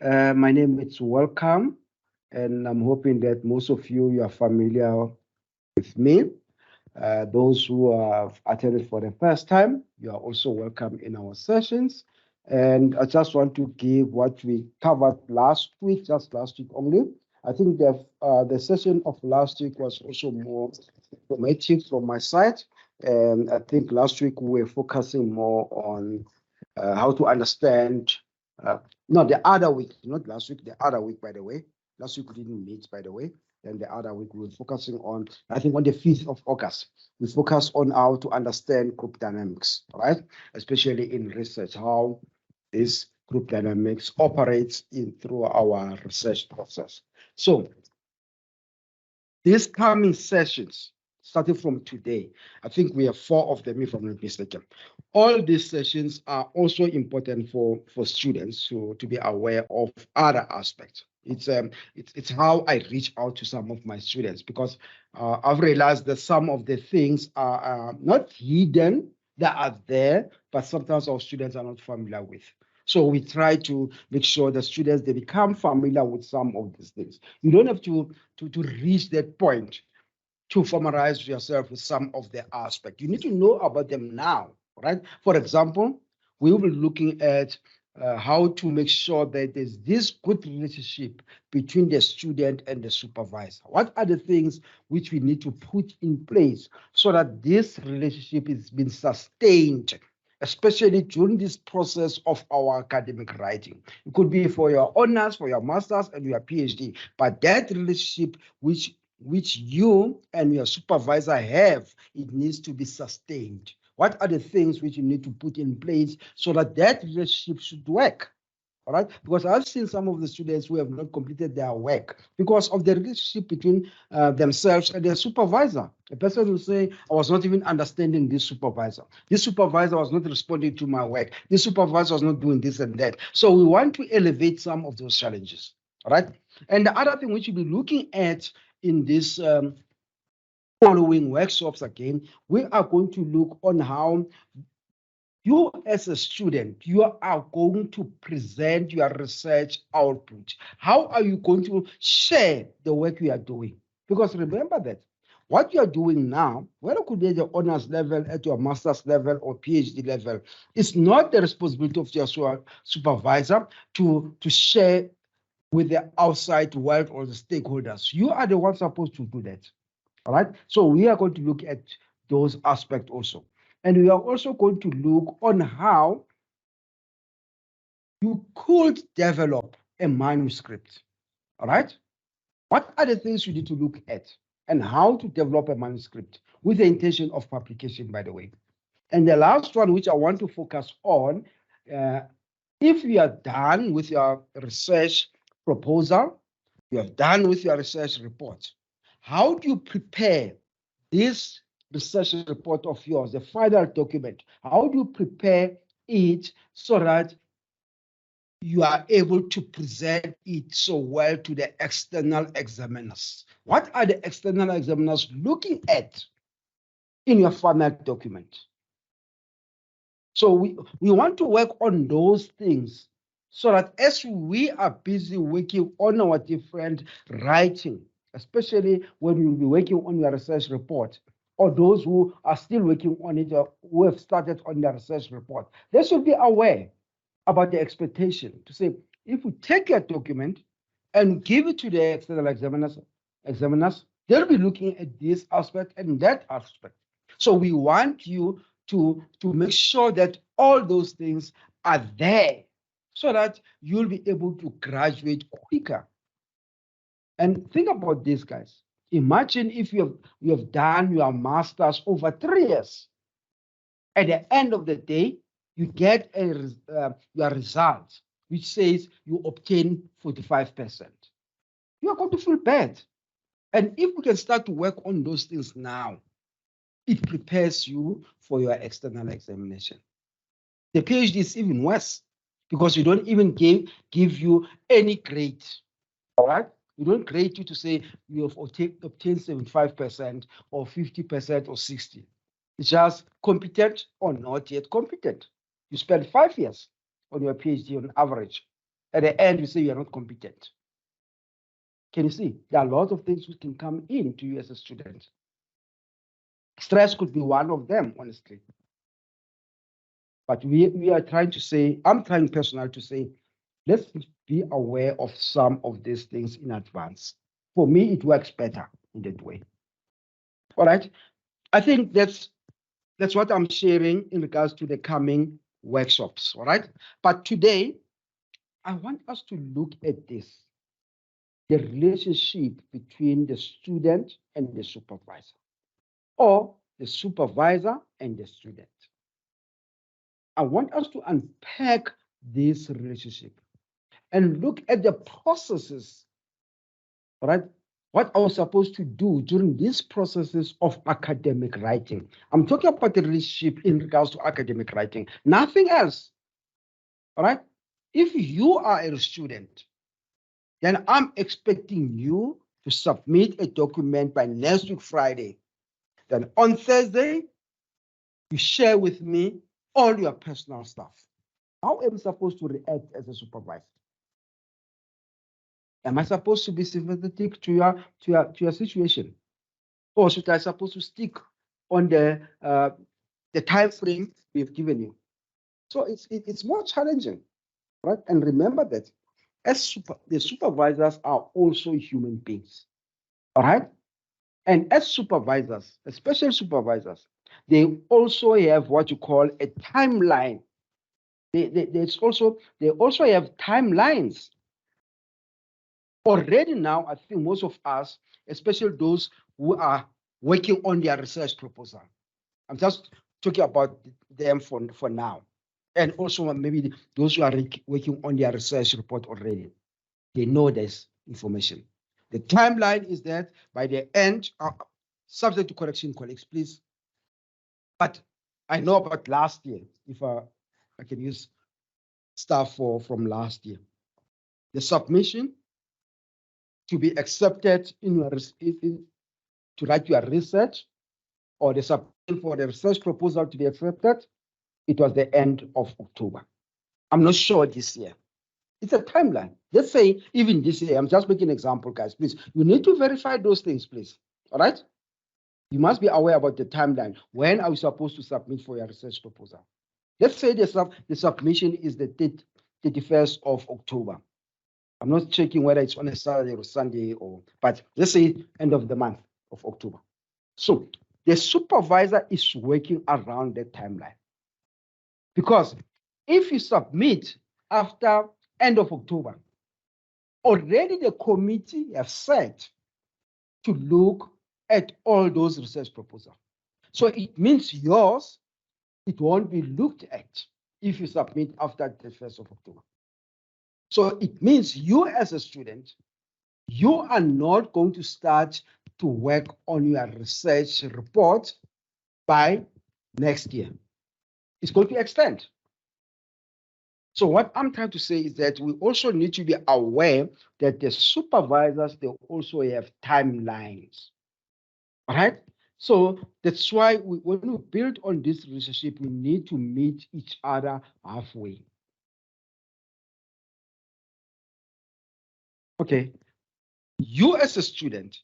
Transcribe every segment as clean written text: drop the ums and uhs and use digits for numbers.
My name is Welcome, and I'm hoping that most of you are familiar with me. Those who have attended for the first time, you are also welcome in our sessions. And I just want to give what we covered last week, just last week only. I think the session of last week was also more informative from my side. And I think last week we were focusing more on how to understand. Uh, no, the other week, not last week, the other week, by the way. Last week we didn't meet, by the way. Then the other week we were focusing on, I think on the 5th of August, we focus on how to understand group dynamics, right? Especially in research, how this group dynamics operates in through our research process. So these coming sessions, starting from today, I think we have 4 of them, if I'm not mistaken. All these sessions are also important for students to be aware of other aspects. It's how I reach out to some of my students, because I've realized that some of the things are not hidden, they are there, but sometimes our students are not familiar with. So we try to make sure that students, they become familiar with some of these things. You don't have to reach that point to familiarize yourself with some of the aspects. You need to know about them now, right? For example, we will be looking at how to make sure that there's this good relationship between the student and the supervisor. What are the things which we need to put in place so that this relationship is being sustained, especially during this process of our academic writing? It could be for your honors, for your masters, and your PhD, but that relationship which you and your supervisor have, it needs to be sustained. What are the things which you need to put in place so that that relationship should work? All right, because I've seen some of the students who have not completed their work because of the relationship between themselves and their supervisor. A person will say, I was not even understanding this supervisor. This supervisor was not responding to my work. This supervisor was not doing this and that. So we want to elevate some of those challenges. All right. And the other thing we should be looking at in this following workshops again, we are going to look on how you as a student, you are going to present your research output. How are you going to share the work you are doing? Because remember that what you are doing now, whether it could be at your honors level, at your master's level, or PhD level, is not the responsibility of your supervisor to share with the outside world or the stakeholders. You are the one supposed to do that. All right. So we are going to look at those aspects also. And we are also going to look on how you could develop a manuscript. All right. What are the things you need to look at and how to develop a manuscript with the intention of publication, by the way? And the last one, which I want to focus on, if you are done with your research proposal, you are done with your research report, how do you prepare this research report of yours, the final document? How do you prepare it so that you are able to present it so well to the external examiners? What are the external examiners looking at in your final document? So we want to work on those things so that as we are busy working on our different writing, especially when you'll be working on your research report, or those who are still working on it or who have started on their research report, they should be aware about the expectation to say, if we take your document and give it to the external examiners, they'll be looking at this aspect and that aspect. So we want you to make sure that all those things are there so that you'll be able to graduate quicker. And think about this, guys. Imagine if you have done your master's over 3 years. At the end of the day, you get your result, which says you obtain 45%. You are going to feel bad. And if we can start to work on those things now, it prepares you for your external examination. The PhD is even worse because you don't even give you any grade. All right? We don't grade you to say you have obtained 75% or 50% or 60%. It's just competent or not yet competent. You spend 5 years on your PhD on average. At the end, you say you are not competent. Can you see? There are a lot of things which can come into you as a student. Stress could be one of them, honestly. But we are trying to say, I'm trying personally to say, let's be aware of some of these things in advance. For me, it works better in that way. All right. I think that's what I'm sharing in regards to the coming workshops. All right. But today, I want us to look at this, the relationship between the student and the supervisor, or the supervisor and the student. I want us to unpack this relationship and look at the processes, right? What I was supposed to do during these processes of academic writing. I'm talking about the relationship in regards to academic writing, nothing else. All right? If you are a student, then I'm expecting you to submit a document by next week, Friday. Then on Thursday, you share with me all your personal stuff. How am I supposed to react as a supervisor? Am I supposed to be sympathetic to your situation? Or should I supposed to stick on the time frame we've given you? So it's more challenging, right? And remember that the supervisors are also human beings, all right? And as supervisors, especially supervisors, they also have what you call a timeline. They also have timelines. Already now, I think most of us, especially those who are working on their research proposal, I'm just talking about them for now. And also maybe those who are working on their research report already, they know this information. The timeline is that by the end, subject to correction, colleagues, please. But I know about last year, if I can use stuff from last year. The submission to be accepted to write your research, or the submission for the research proposal to be accepted, it was the end of October. I'm not sure this year. It's a timeline. Let's say even this year, I'm just making an example, guys, please. You need to verify those things, please. All right? You must be aware about the timeline. When are you supposed to submit for your research proposal? Let's say the submission is the 31st of October. I'm not checking whether it's on a Saturday or Sunday, but let's say end of the month of October. So the supervisor is working around that timeline. Because if you submit after end of October, already the committee have said to look at all those research proposals. So it means yours, it won't be looked at if you submit after the 1st of October. So it means you as a student, you are not going to start to work on your research report by next year. It's going to extend. So what I'm trying to say is that we also need to be aware that the supervisors, they also have timelines. All right? So that's why when we build on this relationship, we need to meet each other halfway. Okay. You as a student,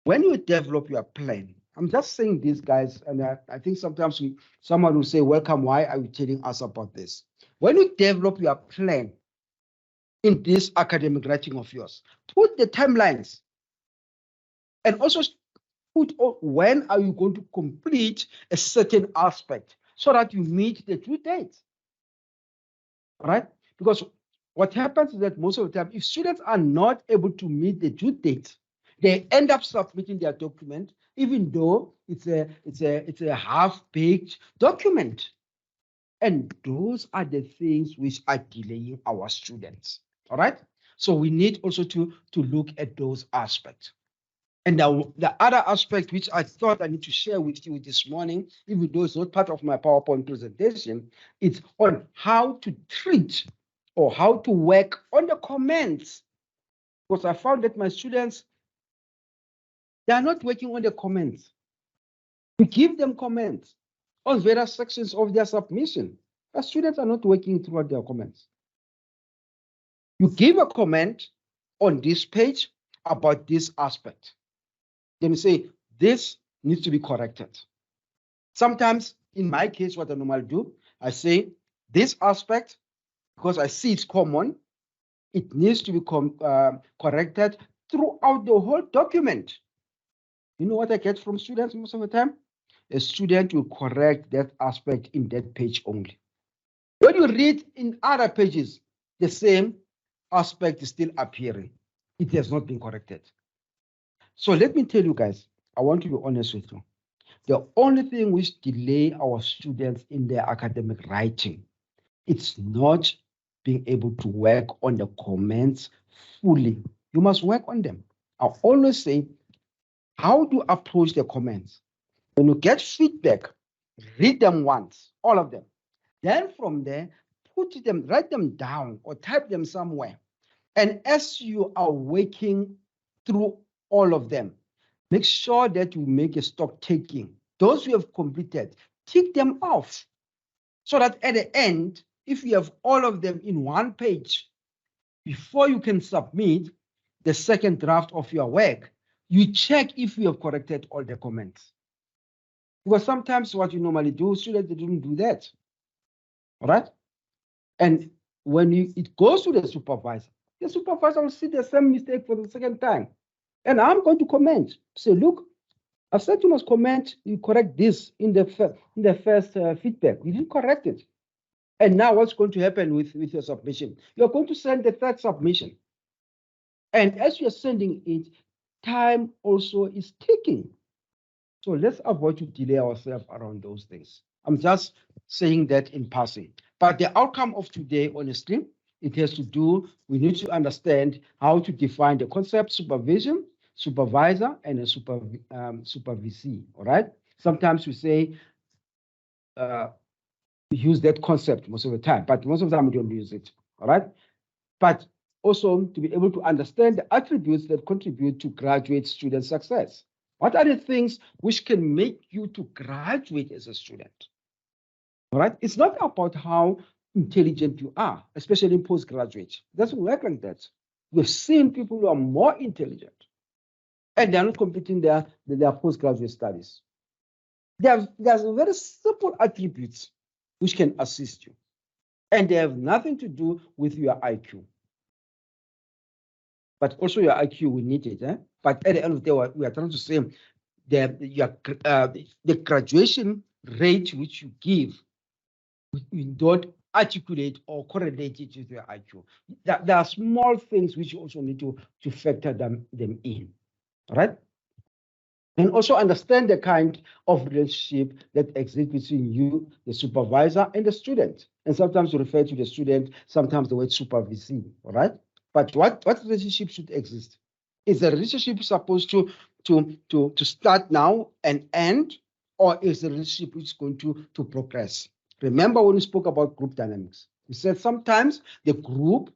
when you develop your plan, I'm just saying this, guys, and I think sometimes someone will say, welcome, why are you telling us about this? When you develop your plan in this academic writing of yours, put the timelines and also put when are you going to complete a certain aspect so that you meet the due date. All right? Because what happens is that most of the time, if students are not able to meet the due date, they end up submitting their document, even though it's a half-baked document. And those are the things which are delaying our students. All right? So we need also to look at those aspects. And the other aspect which I thought I need to share with you this morning, even though it's not part of my PowerPoint presentation, it's on how to treat or how to work on the comments. Because I found that my students, they are not working on the comments. We give them comments on various sections of their submission. But students are not working throughout their comments. You give a comment on this page about this aspect. Then you say, this needs to be corrected. Sometimes, in my case, what I normally do, I say, this aspect, because I see it's common, it needs to be corrected throughout the whole document. You know what I get from students most of the time? A student will correct that aspect in that page only. When you read in other pages, the same aspect is still appearing. It has not been corrected. So let me tell you guys, I want to be honest with you. The only thing which delay our students in their academic writing, it's not being able to work on the comments fully. You must work on them. I always say, how to approach the comments. When you get feedback, read them once, all of them. Then from there, write them down or type them somewhere. And as you are working through all of them, make sure that you make a stock taking. Those you have completed, tick them off. So that at the end, if you have all of them in one page, before you can submit the second draft of your work, you check if you have corrected all the comments. Because sometimes what you normally do, students, they don't do that. All right? And when it goes to the supervisor will see the same mistake for the second time. And I'm going to comment. Say, look, I've said you must comment, you correct this in the first feedback. You didn't correct it. And now what's going to happen with your submission? You're going to send the third submission. And as you're sending it, time also is ticking. So let's avoid to delay ourselves around those things. I'm just saying that in passing. But the outcome of today, honestly, it has to do, we need to understand how to define the concept supervision, supervisor, and a supervisee, all right? Sometimes we say, we use that concept most of the time, but most of the time we don't use it, all right? But also to be able to understand the attributes that contribute to graduate student success. What are the things which can make you to graduate as a student? All right. It's not about how intelligent you are, especially in postgraduate. It doesn't work like that. We've seen people who are more intelligent and they're not completing their postgraduate studies. There's very simple attributes which can assist you. And they have nothing to do with your IQ. But also your IQ, we need it. But at the end of the day, we are trying to say the graduation rate which you give, you don't articulate or correlate it with your IQ. There are small things which you also need to factor them in, right? And also understand the kind of relationship that exists between you, the supervisor, and the student. And sometimes you refer to the student, sometimes the word supervisee, all right? But what relationship should exist? Is the relationship supposed to start now and end, or is the relationship which is going to progress? Remember when we spoke about group dynamics, we said sometimes the group,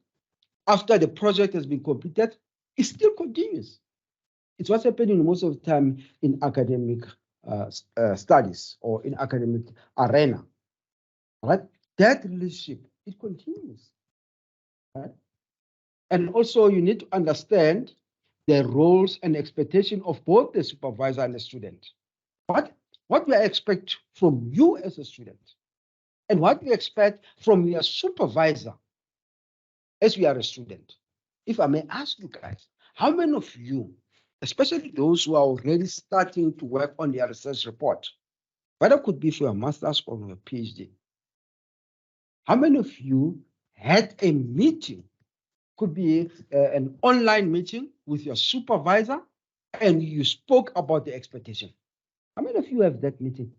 after the project has been completed, it still continues. It's what's happening most of the time in academic studies or in academic arena, right? That relationship, it continues, right? And also you need to understand the roles and expectation of both the supervisor and the student. What we expect from you as a student and what we expect from your supervisor as we are a student. If I may ask you guys, how many of you, especially those who are already starting to work on their research report, whether it could be for a master's or a PhD, how many of you had a meeting, could be an online meeting with your supervisor, and you spoke about the expectation? How many of you have that meeting?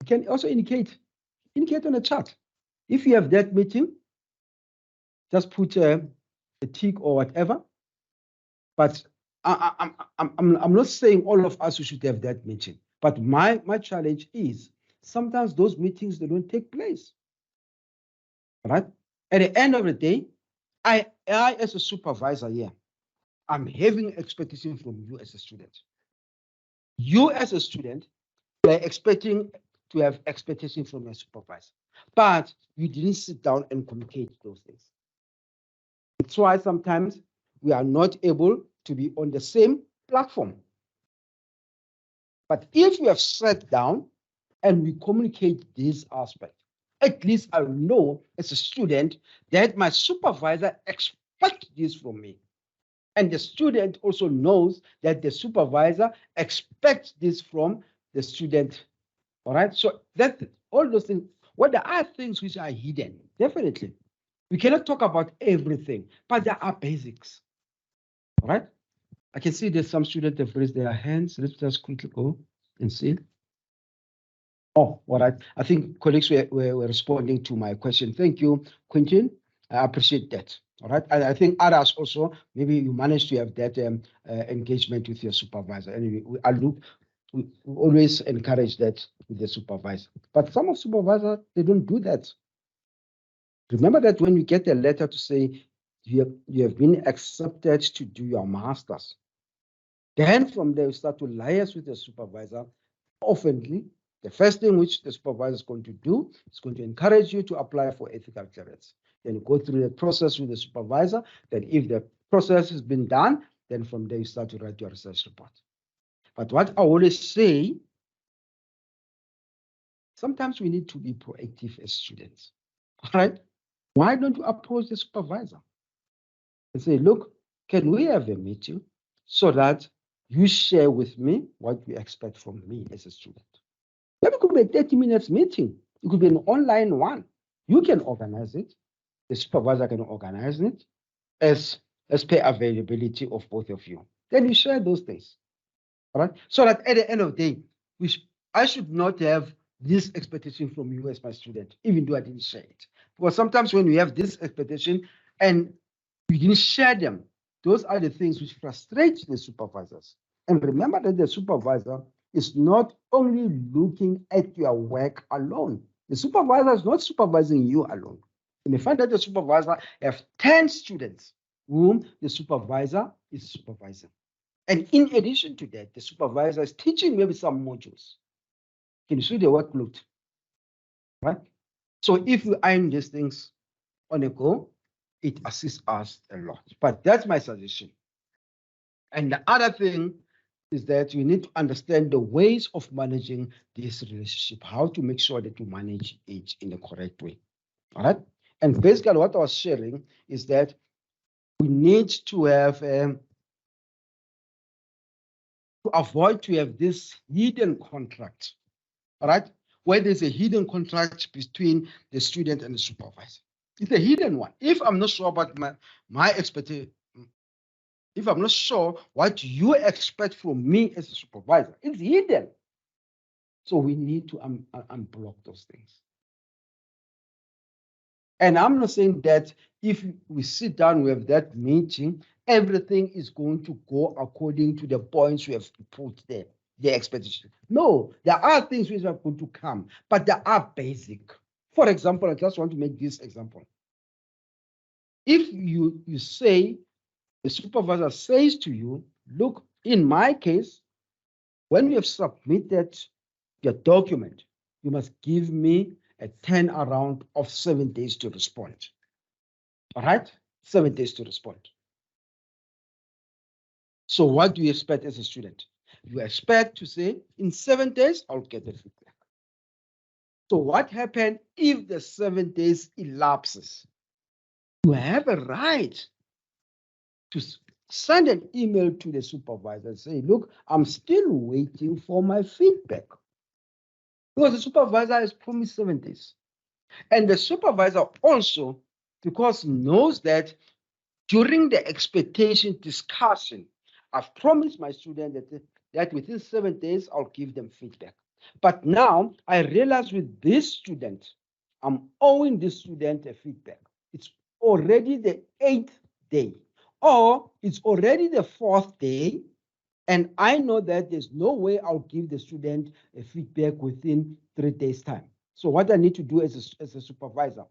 You can also indicate on the chat. If you have that meeting, just put a tick or whatever. But I'm not saying all of us should have that meeting. But my challenge is sometimes those meetings, they don't take place. All right? At the end of the day, I as a supervisor here, I'm having expectation from you as a student. You as a student, you are expecting to have expectation from your supervisor. but you didn't sit down and communicate those things. That's why sometimes we are not able to be on the same platform. But if we have sat down and we communicate this aspect, at least I know as a student that my supervisor expects this from me. And the student also knows that the supervisor expects this from the student. All right. So that all those things, well, there are things which are hidden, definitely. We cannot talk about everything, but there are basics. All right. I can see there's some students have raised their hands. Let's just quickly go and see. Oh, all right. I think colleagues were responding to my question. Thank you, Quentin. I appreciate that. All right. And I think others also, maybe you managed to have that engagement with your supervisor. Anyway, we always encourage that with the supervisor. But some of supervisors, they don't do that. Remember that when you get a letter to say you have been accepted to do your master's, then from there you start to liaise with the supervisor. Oftenly, the first thing which the supervisor is going to do is going to encourage you to apply for ethical clearance. Then you go through the process with the supervisor. Then if the process has been done, then from there you start to write your research report. But what I always say, sometimes we need to be proactive as students. All right? Why don't you approach the supervisor and say, look, can we have a meeting so that you share with me what you expect from me as a student? Maybe it could be a 30 minutes meeting. It could be an online one. You can organize it. The supervisor can organize it as per availability of both of you. Then you share those things. All right. So that at the end of the day, I should not have this expectation from you as my student, even though I didn't share it. Because sometimes when we have this expectation and we didn't share them, those are the things which frustrate the supervisors. And remember that the supervisor is not only looking at your work alone. The supervisor is not supervising you alone. You may find that the supervisor have 10 students whom the supervisor is supervising. And in addition to that, the supervisor is teaching maybe some modules. Can you see the workload? Right? So if we iron these things on a go, it assists us a lot. But that's my suggestion. And the other thing is that you need to understand the ways of managing this relationship, how to make sure that you manage it in the correct way. All right. And basically, what I was sharing is that we need to have to avoid to have this hidden contract. All right, where there's a hidden contract between the student and the supervisor. It's a hidden one. If I'm not sure about my expectation, if I'm not sure what you expect from me as a supervisor, it's hidden. So we need to unblock those things. And I'm not saying that if we sit down, we have that meeting, everything is going to go according to the points we have put there, the expectation. No, there are things which are going to come, but they are basic. For example, I just want to make this example. If you say, the supervisor says to you, look, in my case, when you have submitted your document, you must give me a turnaround of 7 days to respond. All right, 7 days to respond. So what do you expect as a student? You expect to say, in 7 days, I'll get the feedback. So what happened if the 7 days elapses? You have a right to send an email to the supervisor and say, look, I'm still waiting for my feedback. Because the supervisor has promised 7 days. And the supervisor also, because knows that during the expectation discussion, I've promised my student that within 7 days, I'll give them feedback. But now I realize with this student, I'm owing this student a feedback. It's already the 8th day, or it's already the 4th day, and I know that there's no way I'll give the student a feedback within 3 days' time. So what I need to do as a supervisor,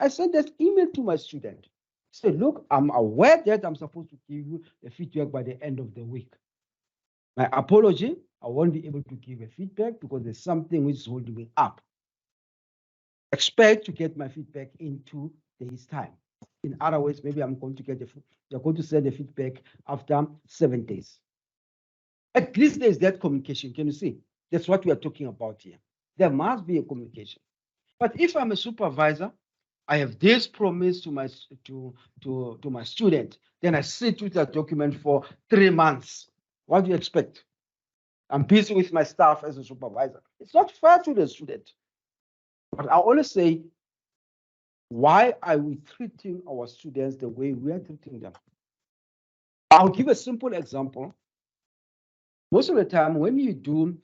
I send this email to my student. Say, look, I'm aware that I'm supposed to give you a feedback by the end of the week. My apology, I won't be able to give a feedback because there's something which is holding me up. expect to get my feedback in 2 days' time. In other words, maybe I'm going to get you're going to send the feedback after 7 days. At least there's that communication. Can you see? That's what we are talking about here. There must be a communication. But if I'm a supervisor, I have this promise to my student, then I sit with that document for 3 months. What do you expect? I'm busy with my staff as a supervisor. It's not fair to the student. But I always say, why are we treating our students the way we are treating them? I'll give a simple example. Most of the time, when you do,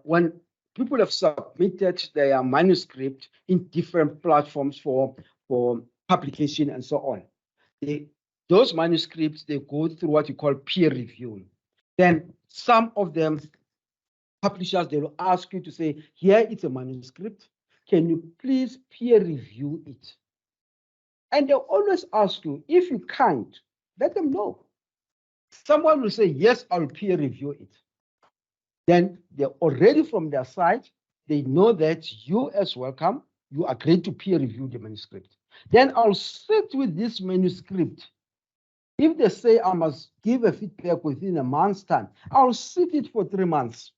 when people have submitted their manuscript in different platforms for publication and so on, those manuscripts, they go through what you call peer review. Then some of them, publishers, they will ask you to say, here it's a manuscript. Can you please peer review it? And they'll always ask you, if you can't, let them know. Someone will say, yes, I'll peer review it. Then they're already from their side, they know that you as welcome, you agreed to peer review the manuscript. Then I'll sit with this manuscript. If they say I must give a feedback within a month's time, I'll sit it for 3 months.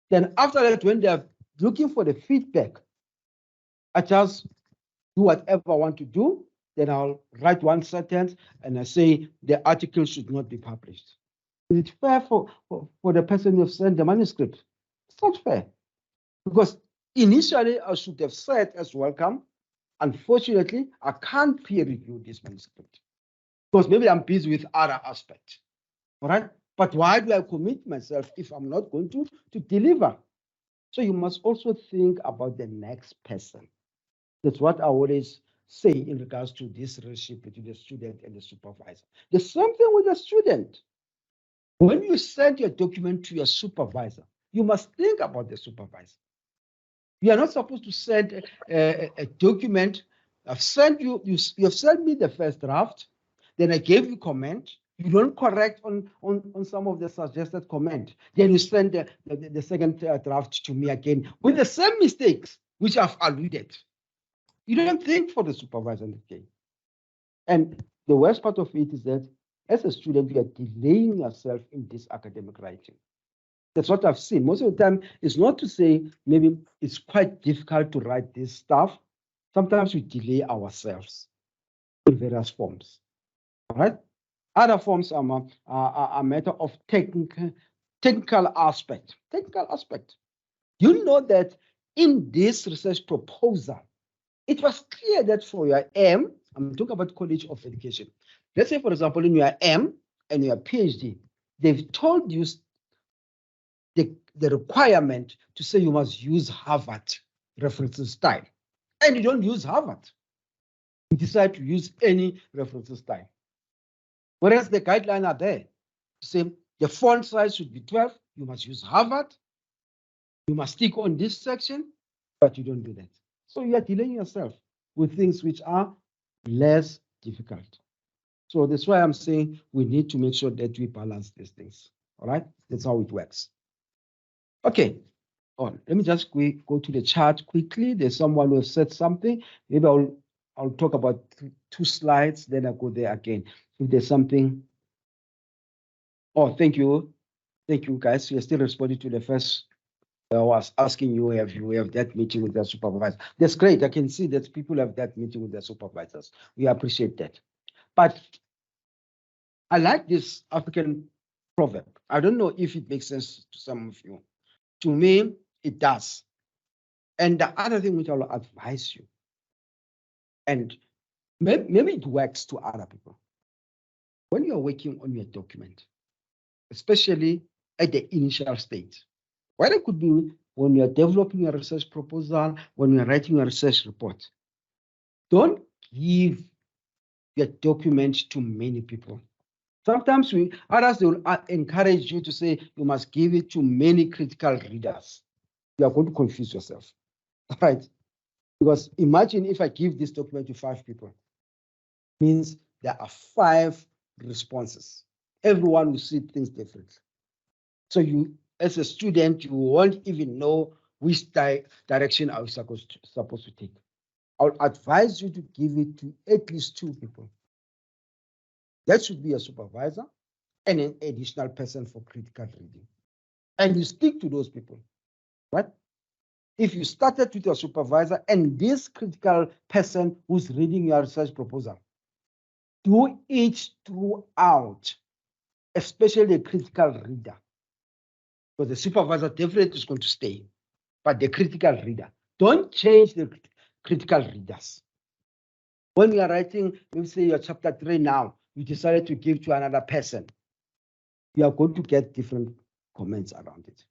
Then after that, when they're looking for the feedback, I just do whatever I want to do. Then I'll write one sentence and I say the article should not be published. Is it fair for the person who sent the manuscript? It's not fair. Because initially I should have said as welcome, unfortunately, I can't peer review this manuscript because maybe I'm busy with other aspects. All right. But why do I commit myself if I'm not going to deliver? So you must also think about the next person. That's what I always say in regards to this relationship between the student and the supervisor. The same thing with the student. When you send your document to your supervisor, you must think about the supervisor. You are not supposed to send a document. I've sent you have sent me the first draft, then I gave you comment. You don't correct on some of the suggested comment. Then you send the second draft to me again with the same mistakes, which I've alluded. You don't think for the supervisor in the game. And the worst part of it is that as a student, you are delaying yourself in this academic writing. That's what I've seen. Most of the time, it's not to say maybe it's quite difficult to write this stuff. Sometimes we delay ourselves in various forms. All right. Other forms are a matter of technical aspect. Technical aspect. You know that in this research proposal, it was clear that for your M, I'm talking about College of Education. Let's say, for example, in your M and your PhD, they've told you the requirement to say you must use Harvard reference style. And you don't use Harvard. You decide to use any reference style. Whereas the guidelines are there to say the font size should be 12, you must use Harvard. You must stick on this section, but you don't do that. So you are delaying yourself with things which are less difficult. So that's why I'm saying we need to make sure that we balance these things. All right, that's how it works. Okay, let me just go to the chart quickly. There's someone who has said something. Maybe I'll talk about 2 slides, then I'll go there again. If there's something. Oh, thank you. Thank you, guys. You're still responding to the first. I was asking you, have you have that meeting with the supervisor? That's great. I can see that people have that meeting with their supervisors. We appreciate that. But I like this African proverb. I don't know if it makes sense to some of you. To me, it does. And the other thing which I will advise you, and maybe it works to other people. When you're working on your document, especially at the initial stage, whether it could be when you're developing a research proposal, when you're writing a research report, don't give your document to many people. Sometimes others will encourage you to say you must give it to many critical readers. You are going to confuse yourself, right? Because imagine if I give this document to 5 people, means there are 5 responses. Everyone will see things differently. So you, as a student, you won't even know which direction are we supposed to take. I'll advise you to give it to at least 2 people. That should be a supervisor and an additional person for critical reading. And you stick to those people, right? If you started with your supervisor and this critical person who's reading your research proposal, do it throughout, especially the critical reader. Because the supervisor definitely is going to stay, but the critical reader, don't change the critical readers. When you are writing, let's say your chapter 3 now, you decided to give to another person, you are going to get different comments around it.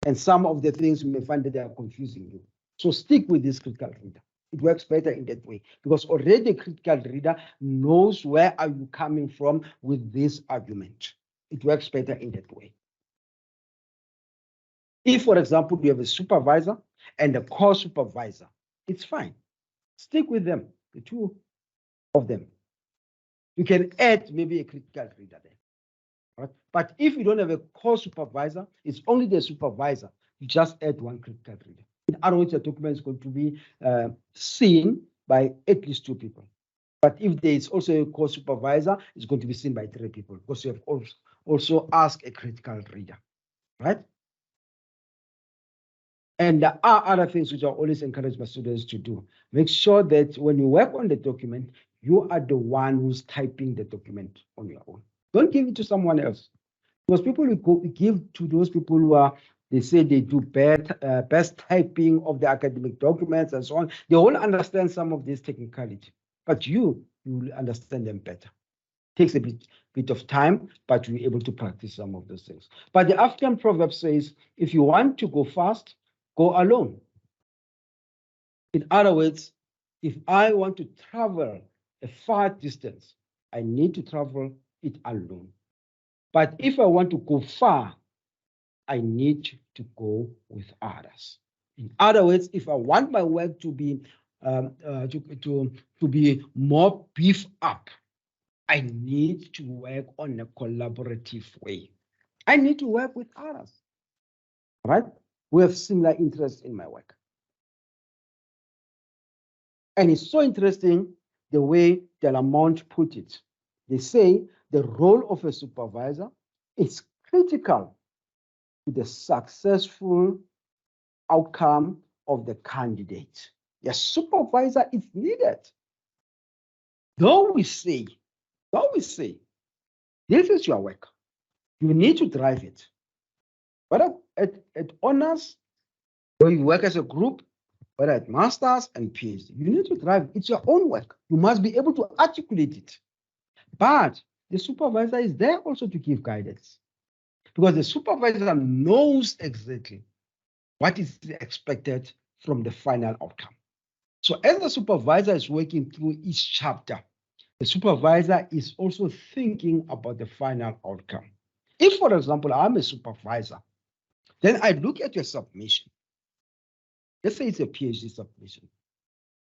And some of the things you may find that they are confusing you. So stick with this critical reader. It works better in that way because already the critical reader knows where are you coming from with this argument. It works better in that way. If, for example, you have a supervisor and a core supervisor, it's fine. Stick with them, the 2 of them. You can add maybe a critical reader there. Right? But if you don't have a core supervisor, it's only the supervisor. You just add 1 critical reader. In other words, the document is going to be seen by at least 2 people. But if there is also a core supervisor, it's going to be seen by 3 people because you have also asked a critical reader, right? And there are other things which I always encourage my students to do. Make sure that when you work on the document, you are the one who's typing the document on your own. Don't give it to someone else. Because people will give to those people who are, they say they do best typing of the academic documents and so on. They all understand some of this technicality, but you will understand them better. It takes a bit of time, but you're able to practice some of those things. But the African proverb says, if you want to go fast, go alone. In other words, if I want to travel a far distance, I need to travel it alone. But if I want to go far, I need to go with others. In other words, if I want my work to be more beefed up, I need to work on a collaborative way. I need to work with others, right? We have similar interests in my work. And it's so interesting the way Delamont put it. They say the role of a supervisor is critical to the successful outcome of the candidate. A supervisor is needed. Though we say, this is your work. You need to drive it. Whether at honors, where you work as a group, whether at masters and PhD, you need to drive it. It's your own work. You must be able to articulate it. But the supervisor is there also to give guidance, because the supervisor knows exactly what is expected from the final outcome. So as the supervisor is working through each chapter, the supervisor is also thinking about the final outcome. If, for example, I'm a supervisor, then I look at your submission. Let's say it's a PhD submission.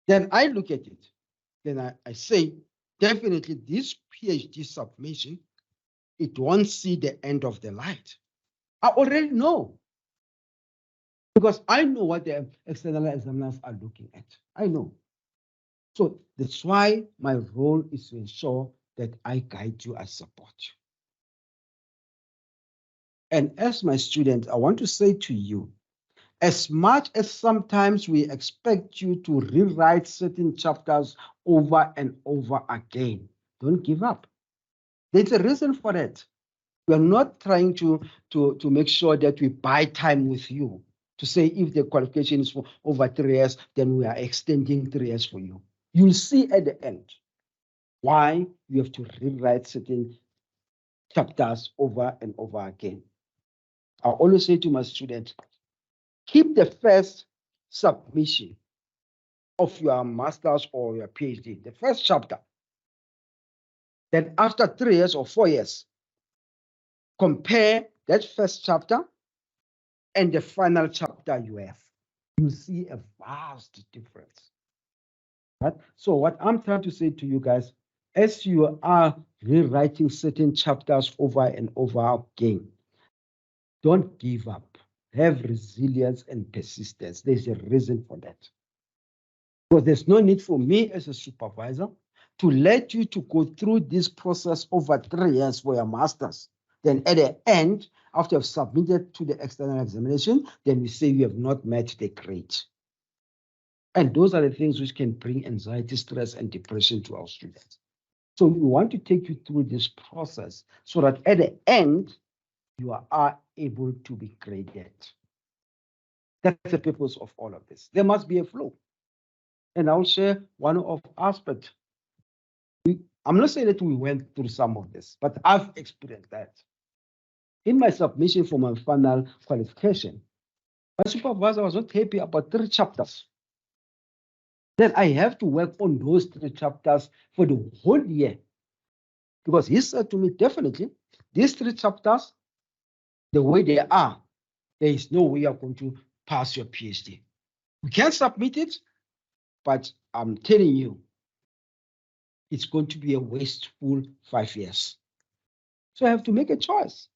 Then I look at it. Then I say, definitely this PhD submission, it won't see the end of the light. I already know, because I know what the external examiners are looking at. I know. So that's why my role is to ensure that I guide you, I support you. And as my student, I want to say to you, as much as sometimes we expect you to rewrite certain chapters over and over again, don't give up. There's a reason for that. We're not trying to make sure that we buy time with you to say if the qualification is for over 3 years, then we are extending 3 years for you. You'll see at the end why you have to rewrite certain chapters over and over again. I always say to my students, keep the first submission of your master's or your PhD, the first chapter. Then after 3 years or 4 years, compare that first chapter and the final chapter you have. You see a vast difference. Right? So what I'm trying to say to you guys, as you are rewriting certain chapters over and over again, don't give up. have resilience and persistence. There's a reason for that. Because there's no need for me as a supervisor to let you to go through this process over 3 years for your master's. Then at the end, after you've submitted to the external examination, then we say you have not met the grade. And those are the things which can bring anxiety, stress, and depression to our students. So we want to take you through this process so that at the end, you are able to be graded. That's the purpose of all of this. There must be a flow. And I'll share one of aspects. I'm not saying that we went through some of this, but I've experienced that. In my submission for my final qualification, my supervisor was not happy about 3 chapters. Then I have to work on those 3 chapters for the whole year. Because he said to me, definitely, these 3 chapters, the way they are, there is no way you're going to pass your PhD. We can submit it, but I'm telling you, it's going to be a wasteful 5 years. So I have to make a choice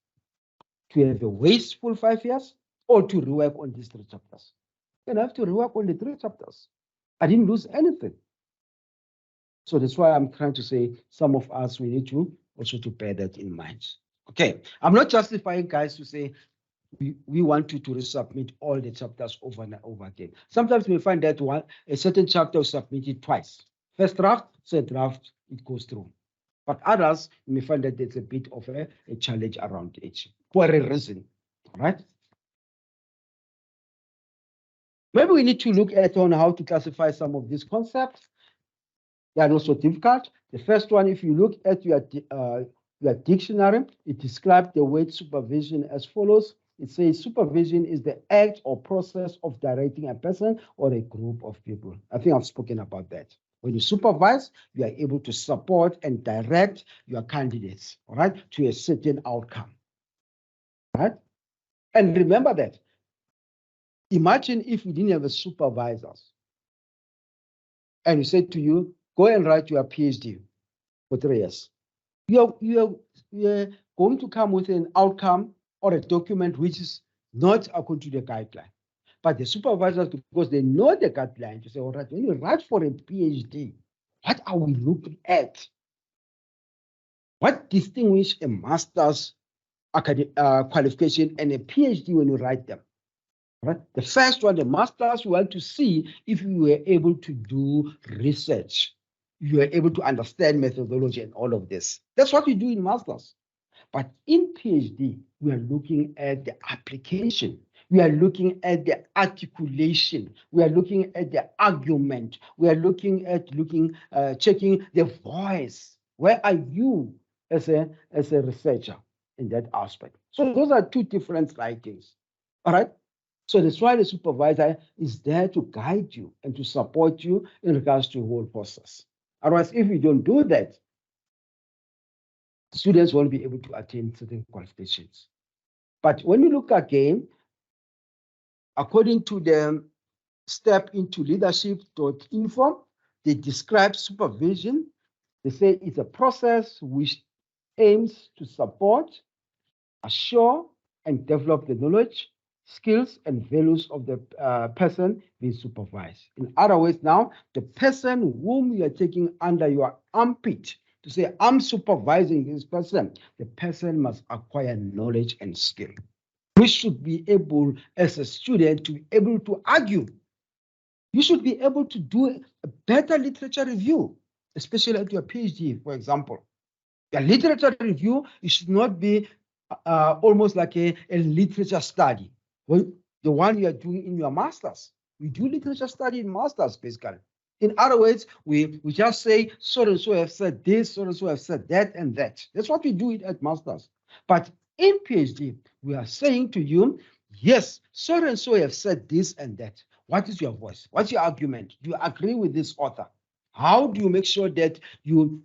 to have a wasteful 5 years or to rework on these 3 chapters. And I have to rework on the 3 chapters. I didn't lose anything. So that's why I'm trying to say some of us, we need to also to bear that in mind. Okay, I'm not justifying guys to say we want you to resubmit all the chapters over and over again. Sometimes we find that a certain chapter is submitted twice. First draft, second draft, it goes through. But others, you may find that there's a bit of a challenge around it for a reason, right? Maybe we need to look at on how to classify some of these concepts. They are not so difficult. The first one, if you look at your dictionary, it describes the word supervision as follows. It says supervision is the act or process of directing a person or a group of people. I think I've spoken about that. When you supervise, you are able to support and direct your candidates, all right, to a certain outcome, right? And remember that. Imagine if we didn't have a supervisors and we said to you, go and write your PhD for 3 years. You're going to come with an outcome or a document which is not according to the guideline. But the supervisors, because they know the guideline, to say, all right, when you write for a PhD, what are we looking at? What distinguishes a master's qualification and a PhD when you write them? Right? The first one, the masters, want to see if you were able to do research. You are able to understand methodology and all of this. That's what we do in masters. But in PhD, we are looking at the application. We are looking at the articulation. We are looking at the argument. We are looking at checking the voice. Where are you as a researcher in that aspect? So those are 2 different writings. All right. So that's why the supervisor is there to guide you and to support you in regards to the whole process. Otherwise, if we don't do that, students won't be able to attain certain qualifications. But when you look again, according to the Step into Leadership.info, they describe supervision. They say it's a process which aims to support, assure, and develop the knowledge, skills, and values of the person being supervised. In other words, now, the person whom you are taking under your armpit to say, I'm supervising this person, the person must acquire knowledge and skill. We should be able, as a student, to be able to argue. You should be able to do a better literature review, especially at your PhD, for example. Your literature review, it should not be almost like a literature study. Well, the one you are doing in your master's. We do literature study in master's, basically. In other words, we just say, so and so have said this, so and so have said that and that. That's what we do at master's. But in PhD, we are saying to you, yes, so and so have said this and that. What is your voice? What's your argument? Do you agree with this author? How do you make sure that you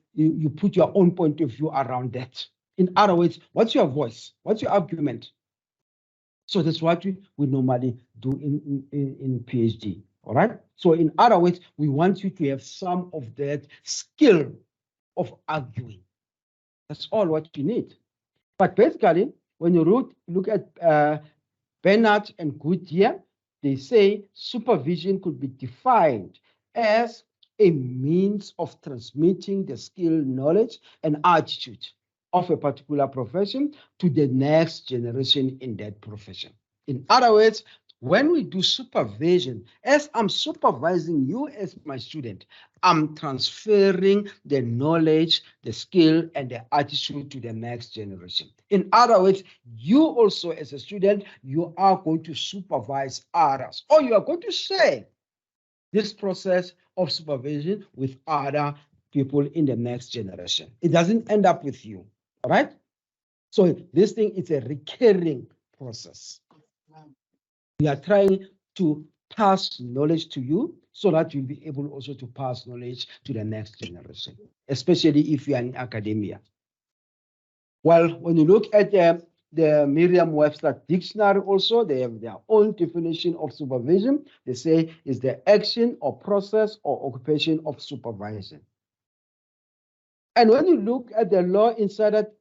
put your own point of view around that? In other words, what's your voice? What's your argument? So that's what we normally do in PhD, all right? So in other words, we want you to have some of that skill of arguing. That's all what you need. But basically, when you look at Bernard and Goodyear, they say supervision could be defined as a means of transmitting the skill, knowledge, and attitude of a particular profession to the next generation in that profession. In other words, when we do supervision, as I'm supervising you as my student, I'm transferring the knowledge, the skill, and the attitude to the next generation. In other words, you also as a student, you are going to supervise others, or you are going to share this process of supervision with other people in the next generation. It doesn't end up with you, all right? So this thing is a recurring process. We are trying to pass knowledge to you so that you'll be able also to pass knowledge to the next generation, especially if you are in academia. Well, when you look at the Merriam-Webster dictionary also, they have their own definition of supervision. They say is the action or process or occupation of supervision. And when you look at the law inside it,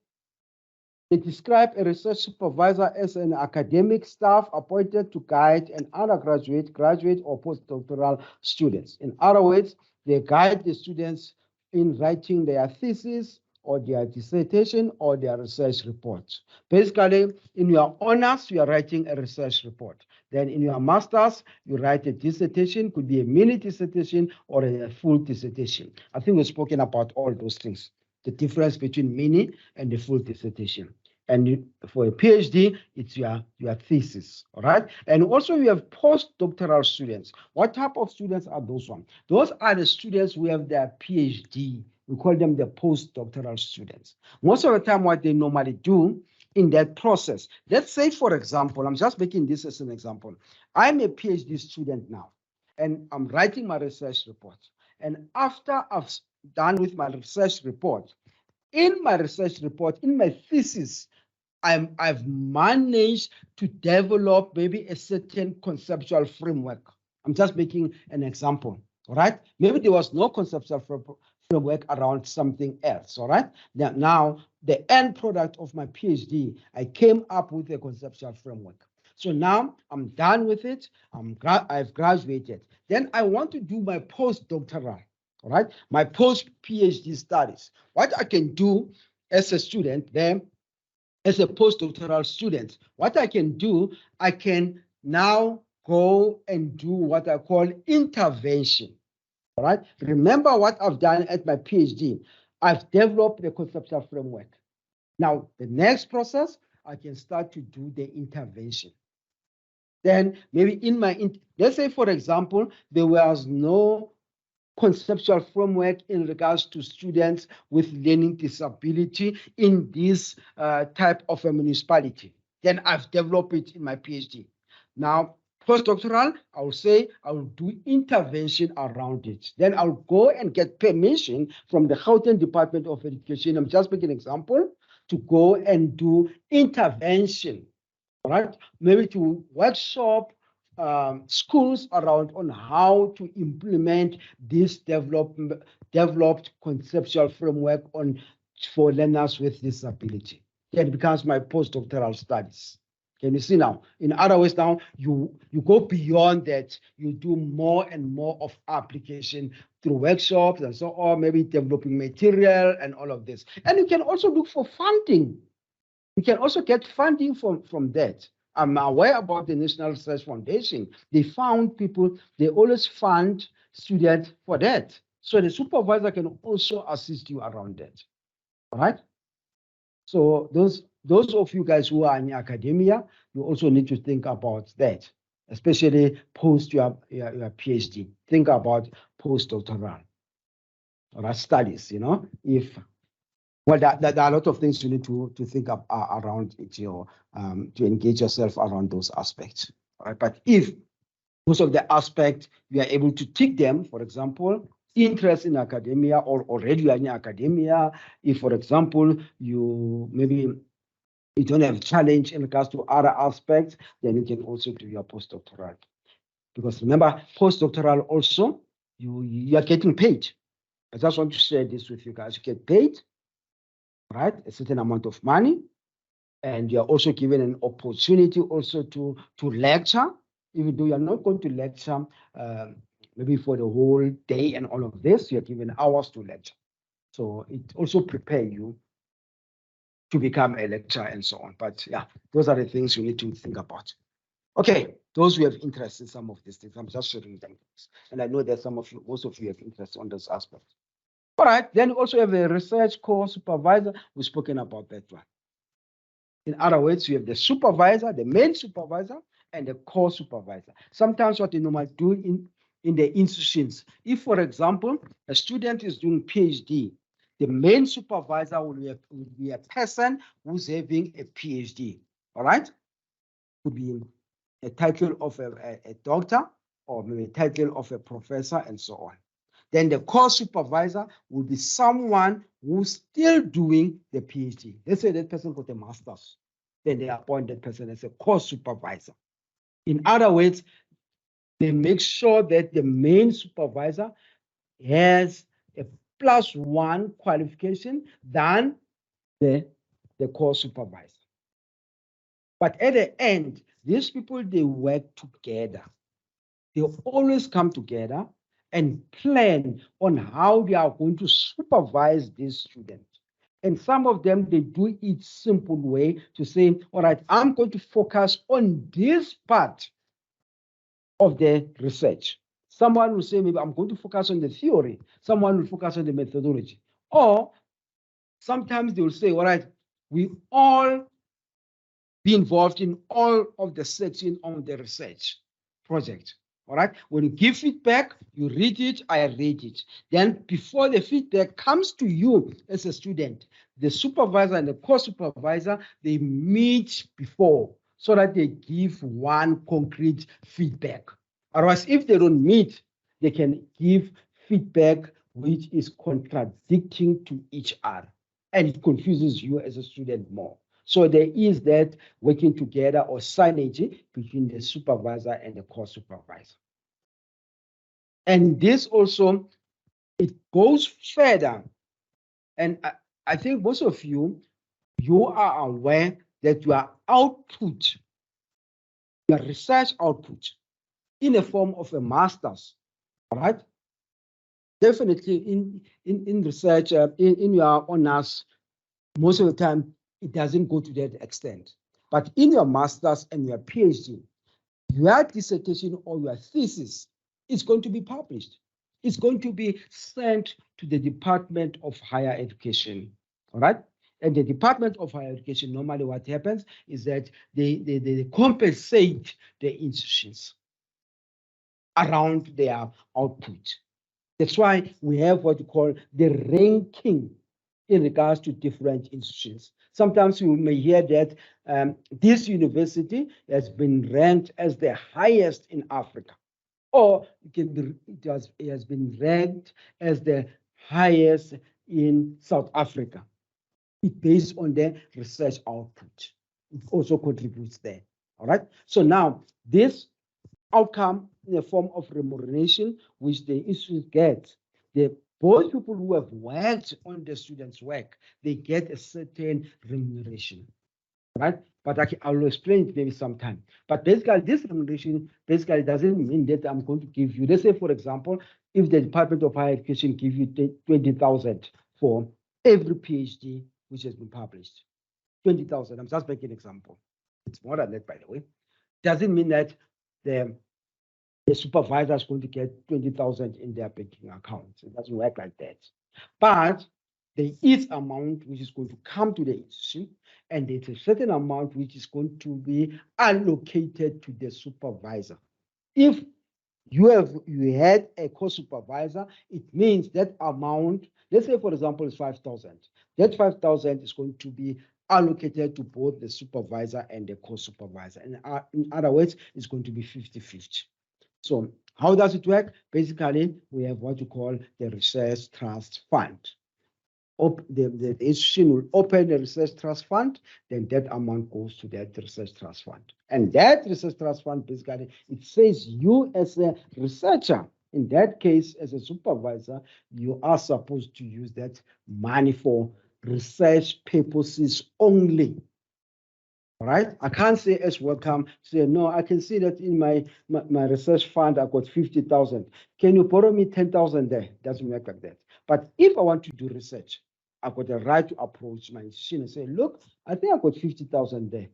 they describe a research supervisor as an academic staff appointed to guide an undergraduate, graduate, or postdoctoral students. In other words, they guide the students in writing their thesis or their dissertation or their research report. Basically, in your honors, you are writing a research report. Then in your master's, you write a dissertation, could be a mini dissertation or a full dissertation. I think we've spoken about all those things, the difference between mini and the full dissertation. And for a PhD, it's your thesis, all right? And also we have postdoctoral students. What type of students are those ones? Those are the students who have their PhD. We call them the postdoctoral students. Most of the time, what they normally do in that process, let's say, for example, I'm just making this as an example. I'm a PhD student now, and I'm writing my research report. And after I've done with my research report, in my research report, in my thesis, I've managed to develop maybe a certain conceptual framework. I'm just making an example, all right? Maybe there was no conceptual framework around something else, all right? Now, the end product of my PhD, I came up with a conceptual framework. So now I'm done with it. I've graduated. Then I want to do my postdoctoral, all right? My post-PhD studies. What I can do as a student then, as a postdoctoral student, what I can do, I can now go and do what I call intervention, all right? Remember what I've done at my PhD. I've developed the conceptual framework. Now, the next process, I can start to do the intervention. Then maybe in my, let's say, for example, there was no conceptual framework in regards to students with learning disability in this type of a municipality. Then I've developed it in my PhD. Now, postdoctoral, I will say I will do intervention around it. Then I'll go and get permission from the Gauteng Department of Education. I'm just making an example to go and do intervention, all right? Maybe to workshop schools around on how to implement this developed conceptual framework for learners with disability. That becomes my postdoctoral studies. Can you see now? In other words, now you go beyond that. You do more and more of application through workshops and so on, maybe developing material and all of this. And you can also look for funding. You can also get funding from that. I'm aware about the National Research Foundation. They found people, they always fund students for that. So the supervisor can also assist you around that. All right? So those of you guys who are in academia, you also need to think about that, especially post your PhD. Think about postdoctoral or studies, you know, well, there are a lot of things you need to think of around it, to engage yourself around those aspects. Right? But if most of the aspects you are able to tick them, for example, interest in academia or already you are in academia, if, for example, you don't have a challenge in regards to other aspects, then you can also do your postdoctoral. Because remember, postdoctoral also, you are getting paid. I just want to share this with you guys. You get paid, right? A certain amount of money. And you're also given an opportunity also to lecture, even though you're not going to lecture maybe for the whole day and all of this, you're given hours to lecture. So it also prepares you to become a lecturer and so on. But yeah, those are the things you need to think about. Okay, those who have interest in some of these things, I'm just sharing them. And I know that some of you, most of you have interest on this aspect. All right, then you also have a research core supervisor. We've spoken about that one. In other words, you have the supervisor, the main supervisor, and the core supervisor. Sometimes what you normally do in the institutions, if, for example, a student is doing PhD, the main supervisor will be a person who's having a PhD, all right? Could be a title of a doctor or maybe a title of a professor and so on. Then the core supervisor will be someone who's still doing the PhD. Let's say that person got a master's. Then they appoint that person as a core supervisor. In other words, they make sure that the main supervisor has a +1 qualification than the core supervisor. But at the end, these people, they work together. They always come together and plan on how they are going to supervise these students. And some of them, they do it simple way to say, all right, I'm going to focus on this part of the research. Someone will say, maybe I'm going to focus on the theory. Someone will focus on the methodology. Or sometimes they will say, all right, we all be involved in all of the section of the research project. All right. When you give feedback, you read it, I read it. Then before the feedback comes to you as a student, the supervisor and the co-supervisor, they meet before so that they give one concrete feedback. Otherwise, if they don't meet, they can give feedback which is contradicting to each other. And it confuses you as a student more. So there is that working together or synergy between the supervisor and the core supervisor. And this also, it goes further. And I think most of you, you are aware that your output, your research output in the form of a master's, all right? Definitely in research, in your honors, most of the time, it doesn't go to that extent. But in your master's and your PhD, your dissertation or your thesis is going to be published. It's going to be sent to the Department of Higher Education, all right? And the Department of Higher Education, normally what happens is that they compensate the institutions around their output. That's why we have what we call the ranking in regards to different institutions. Sometimes you may hear that this university has been ranked as the highest in Africa, or it has been ranked as the highest in South Africa. It's based on the research output. It also contributes there. All right. So now this outcome in the form of remuneration, which the institute gets, both people who have worked on the students' work, they get a certain remuneration, right? But I will explain it maybe sometime. But basically, this remuneration basically doesn't mean that I'm going to give you, let's say, for example, if the Department of Higher Education give you 20,000 for every PhD which has been published, 20,000, I'm just making an example. It's more than that, by the way. Doesn't mean that the supervisor is going to get 20,000 in their banking account. It doesn't work like that. But there is amount which is going to come to the institution, and there's a certain amount which is going to be allocated to the supervisor. If you had a co-supervisor, it means that amount, let's say, for example, is 5,000. That 5,000 is going to be allocated to both the supervisor and the co-supervisor. And in other words, it's going to be 50-50. So how does it work? Basically, we have what you call the research trust fund. The institution will open the research trust fund, then that amount goes to that research trust fund. And that research trust fund, basically, it says you as a researcher, in that case, as a supervisor, you are supposed to use that money for research purposes only. All right, I can't say as welcome. Say no, I can see that in my research fund I got 50,000. Can you borrow me 10,000 there? Doesn't work like that. But if I want to do research, I've got the right to approach my institution and say, look, I think I got 50,000 there.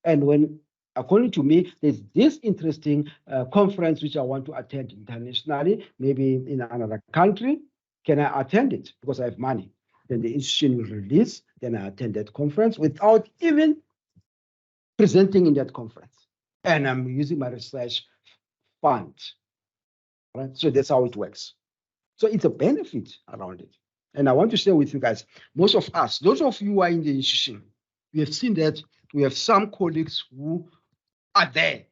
And when, according to me, there's this interesting conference which I want to attend internationally, maybe in another country, can I attend it because I have money? Then the institution will release, then I attend that conference without even presenting in that conference. And I'm using my research fund, right? So that's how it works. So it's a benefit around it. And I want to share with you guys, most of us, those of you who are in the institution, we have seen that we have some colleagues who are there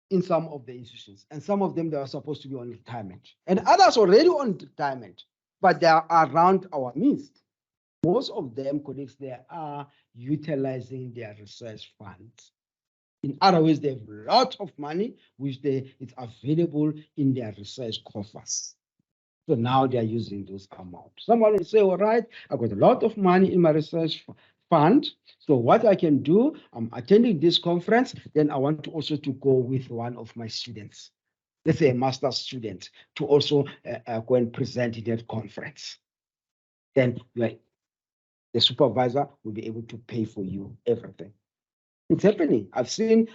in some of the institutions, and some of them, they are supposed to be on retirement, and others already on retirement, but they are around our midst. Most of them, colleagues, they are utilizing their research funds. In other words, they have a lot of money which it's available in their research coffers. So now they are using those amounts. Someone will say, all right, I've got a lot of money in my research fund. So what I can do, I'm attending this conference, then I want to also to go with one of my students, let's say a master's student, to also go and present in that conference. Then the supervisor will be able to pay for you everything. It's happening. I've seen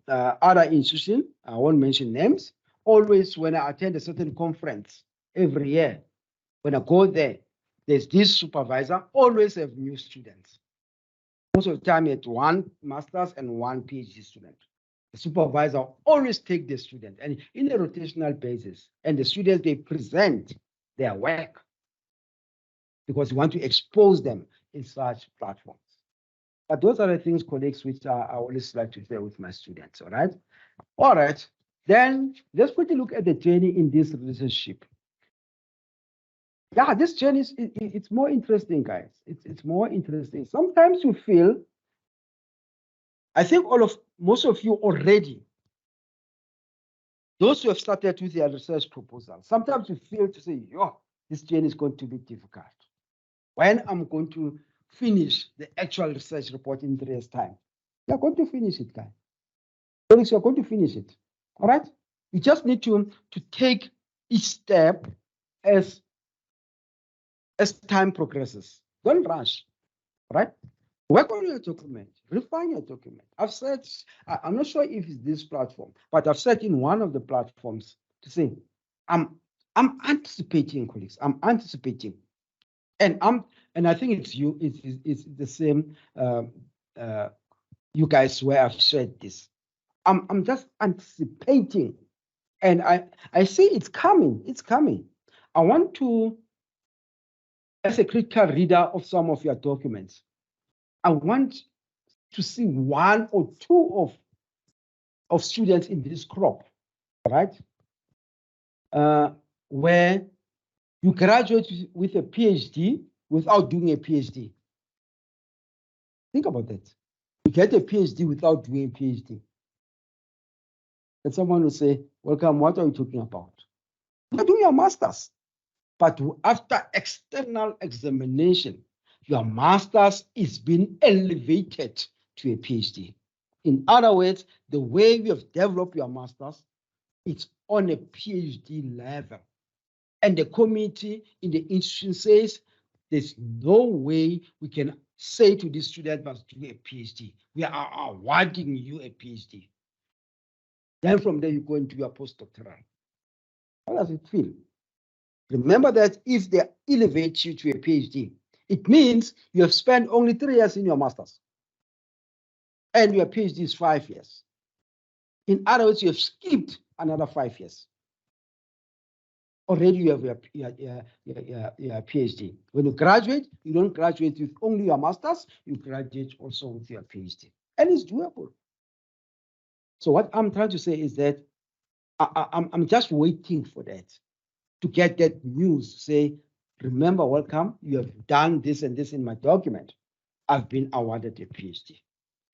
other institutions, I won't mention names, always when I attend a certain conference every year, when I go there, there's this supervisor, always have new students. Most of the time, it's one master's and one PhD student. The supervisor always take the student and in a rotational basis, and the students, they present their work because we want to expose them in such platforms. But those are the things, colleagues, which I always like to share with my students, all right? All right, then let's quickly look at the journey in this relationship. Yeah, this journey it's more interesting, guys. It's more interesting. Sometimes you feel, I think most of you already, those who have started with their research proposal, sometimes you feel to say, yo, this journey is going to be difficult. When I'm going to finish the actual research report in 3 years' time, you're going to finish it, guys. You're going to finish it. All right? You just need to take each step as time progresses. Don't rush. Right? Work on your document, refine your document. I've said, I'm not sure if it's this platform, but I've said in one of the platforms to say, I'm anticipating, colleagues. I'm anticipating, and I think it's you. It's the same. You guys, where I've shared this, I'm just anticipating, and I see it's coming. It's coming. I want to, as a critical reader of some of your documents, I want to see one or two of students in this crop, right? Where you graduate with a PhD without doing a PhD. Think about that. You get a PhD without doing a PhD. And someone will say, welcome, what are you talking about? You're doing your master's. But after external examination, your master's is being elevated to a PhD. In other words, the way you have developed your master's, it's on a PhD level. And the committee in the institution says, there's no way we can say to this student must do a PhD. We are awarding you a PhD. Then from there, you go into your postdoctoral. How does it feel? Remember that if they elevate you to a PhD, it means you have spent only 3 years in your master's. And your PhD is 5 years. In other words, you have skipped another 5 years. Already you have your PhD. When you graduate, you don't graduate with only your master's, you graduate also with your PhD. And it's doable. So what I'm trying to say is that I'm just waiting for that, to get that news, say, remember, welcome, you have done this and this in my document. I've been awarded a PhD.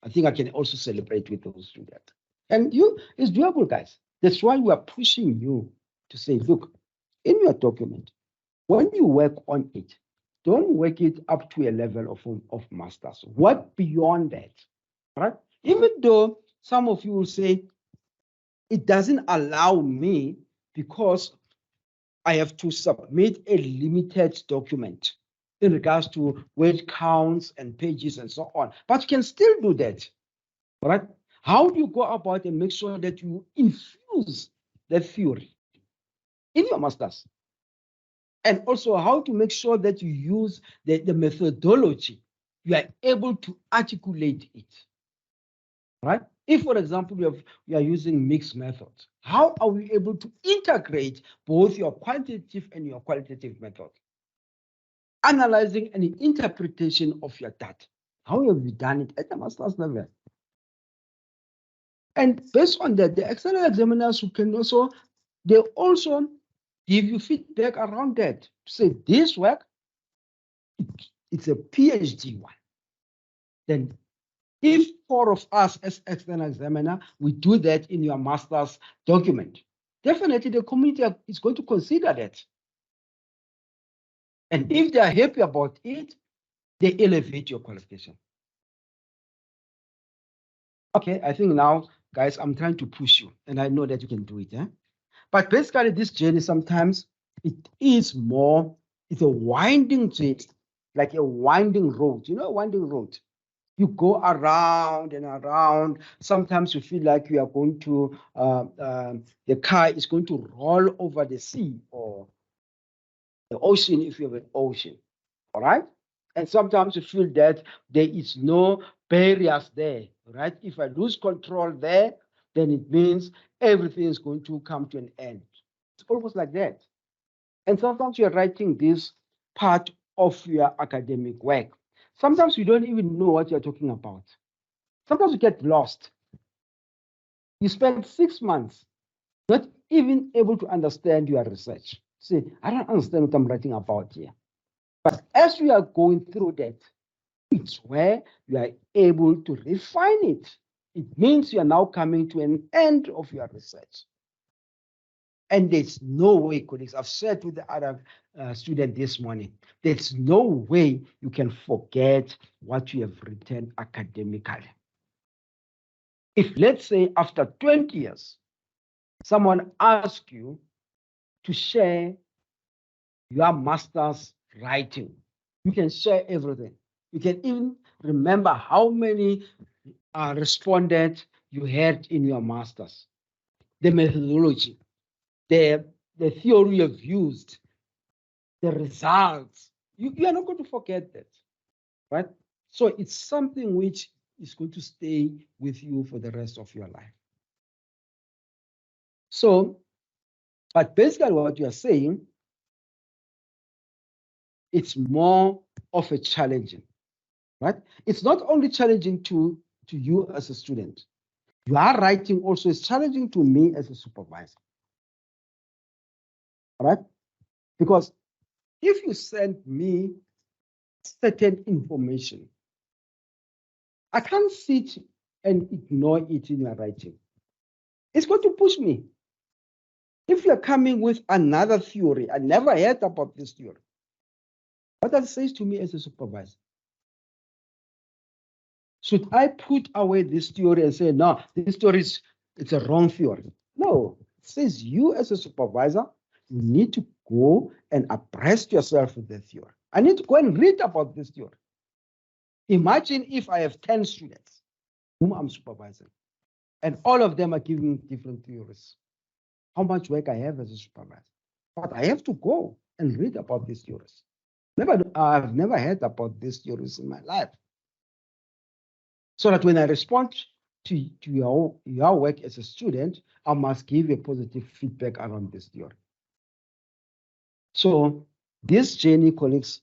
I think I can also celebrate with those students. And it's doable, guys. That's why we are pushing you to say, look, in your document, when you work on it, don't work it up to a level of master's. What beyond that, right? Even though some of you will say, it doesn't allow me because I have to submit a limited document in regards to word counts and pages and so on. But you can still do that, all right? How do you go about and make sure that you infuse the theory in your master's? And also how to make sure that you use the methodology, you are able to articulate it, right? If, for example, we are using mixed methods, how are we able to integrate both your quantitative and your qualitative method? Analyzing and interpretation of your data. How have you done it at the master's level? And based on that, the external examiners who can also, they also give you feedback around that. Say this work, it's a PhD one. Then if 4 of us as external examiner, we do that in your master's document, definitely the community is going to consider that. And if they are happy about it, they elevate your qualification. Okay, I think now, guys, I'm trying to push you, and I know that you can do it. But basically, this journey sometimes it is more, it's a winding journey, like a winding road. You know, a winding road. You go around and around. Sometimes you feel like you are going to, the car is going to roll over the sea or the ocean if you have an ocean. All right? And sometimes you feel that there is no barriers there, right? If I lose control there, then it means everything is going to come to an end. It's almost like that. And sometimes you're writing this part of your academic work. Sometimes you don't even know what you're talking about. Sometimes you get lost. You spend 6 months not even able to understand your research. See, I don't understand what I'm writing about here. But as we are going through that, it's where you are able to refine it. It means you are now coming to an end of your research. And there's no way, colleagues, I've said to the other student this morning, there's no way you can forget what you have written academically. If, let's say, after 20 years, someone asks you to share your master's writing, you can share everything. You can even remember how many respondents you had in your master's, the methodology, the theory you've used, the results. You are not going to forget that, right? So it's something which is going to stay with you for the rest of your life. So, but basically what you are saying, it's more of a challenging, right? It's not only challenging to you as a student. Your writing also is challenging to me as a supervisor, right? Because if you send me certain information, I can't sit and ignore it in your writing. It's going to push me. If you're coming with another theory, I never heard about this theory. What that says to me as a supervisor? Should I put away this theory and say, no, this theory it's a wrong theory? No, it says you as a supervisor, you need to go and abreast yourself with the theory. I need to go and read about this theory. Imagine if I have 10 students whom I'm supervising, and all of them are giving different theories. How much work I have as a supervisor? But I have to go and read about these theories. I've never heard about these theories in my life. So that when I respond to your work as a student, I must give a positive feedback around this theory. So this journey, colleagues,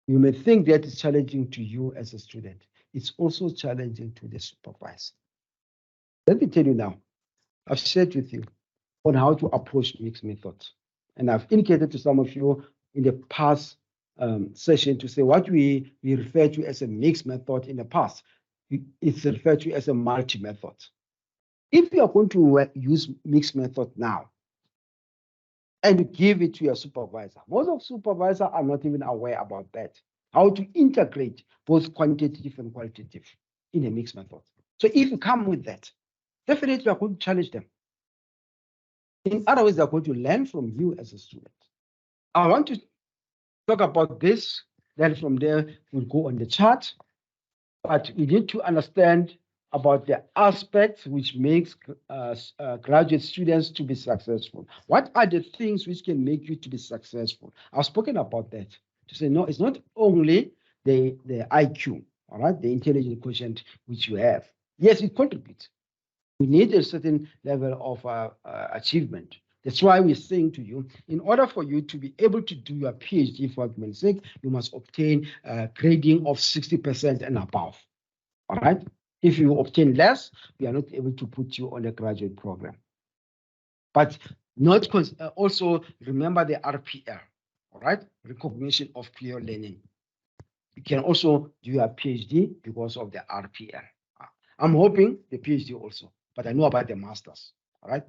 you may think that it's challenging to you as a student. It's also challenging to the supervisor. Let me tell you now, I've shared with you on how to approach mixed methods. And I've indicated to some of you in the past session to say what we refer to as a mixed method in the past. It's referred to as a multi-method. If you are going to use mixed method now and give it to your supervisor, most of supervisors are not even aware about that, how to integrate both quantitative and qualitative in a mixed method. So if you come with that, definitely you are going to challenge them. In other ways, they are going to learn from you as a student. I want to talk about this. Then from there, we'll go on the chart. But we need to understand about the aspects which makes graduate students to be successful. What are the things which can make you to be successful? I've spoken about that. To say, no, it's not only the IQ, all right, the intelligence quotient which you have. Yes, it contributes. We need a certain level of achievement. That's why we're saying to you, in order for you to be able to do your PhD, for argument's sake, you must obtain a grading of 60% and above. All right? If you obtain less, we are not able to put you on a graduate program. But not also remember the RPL, all right? Recognition of peer learning. You can also do your PhD because of the RPL. I'm hoping the PhD also, but I know about the masters, all right?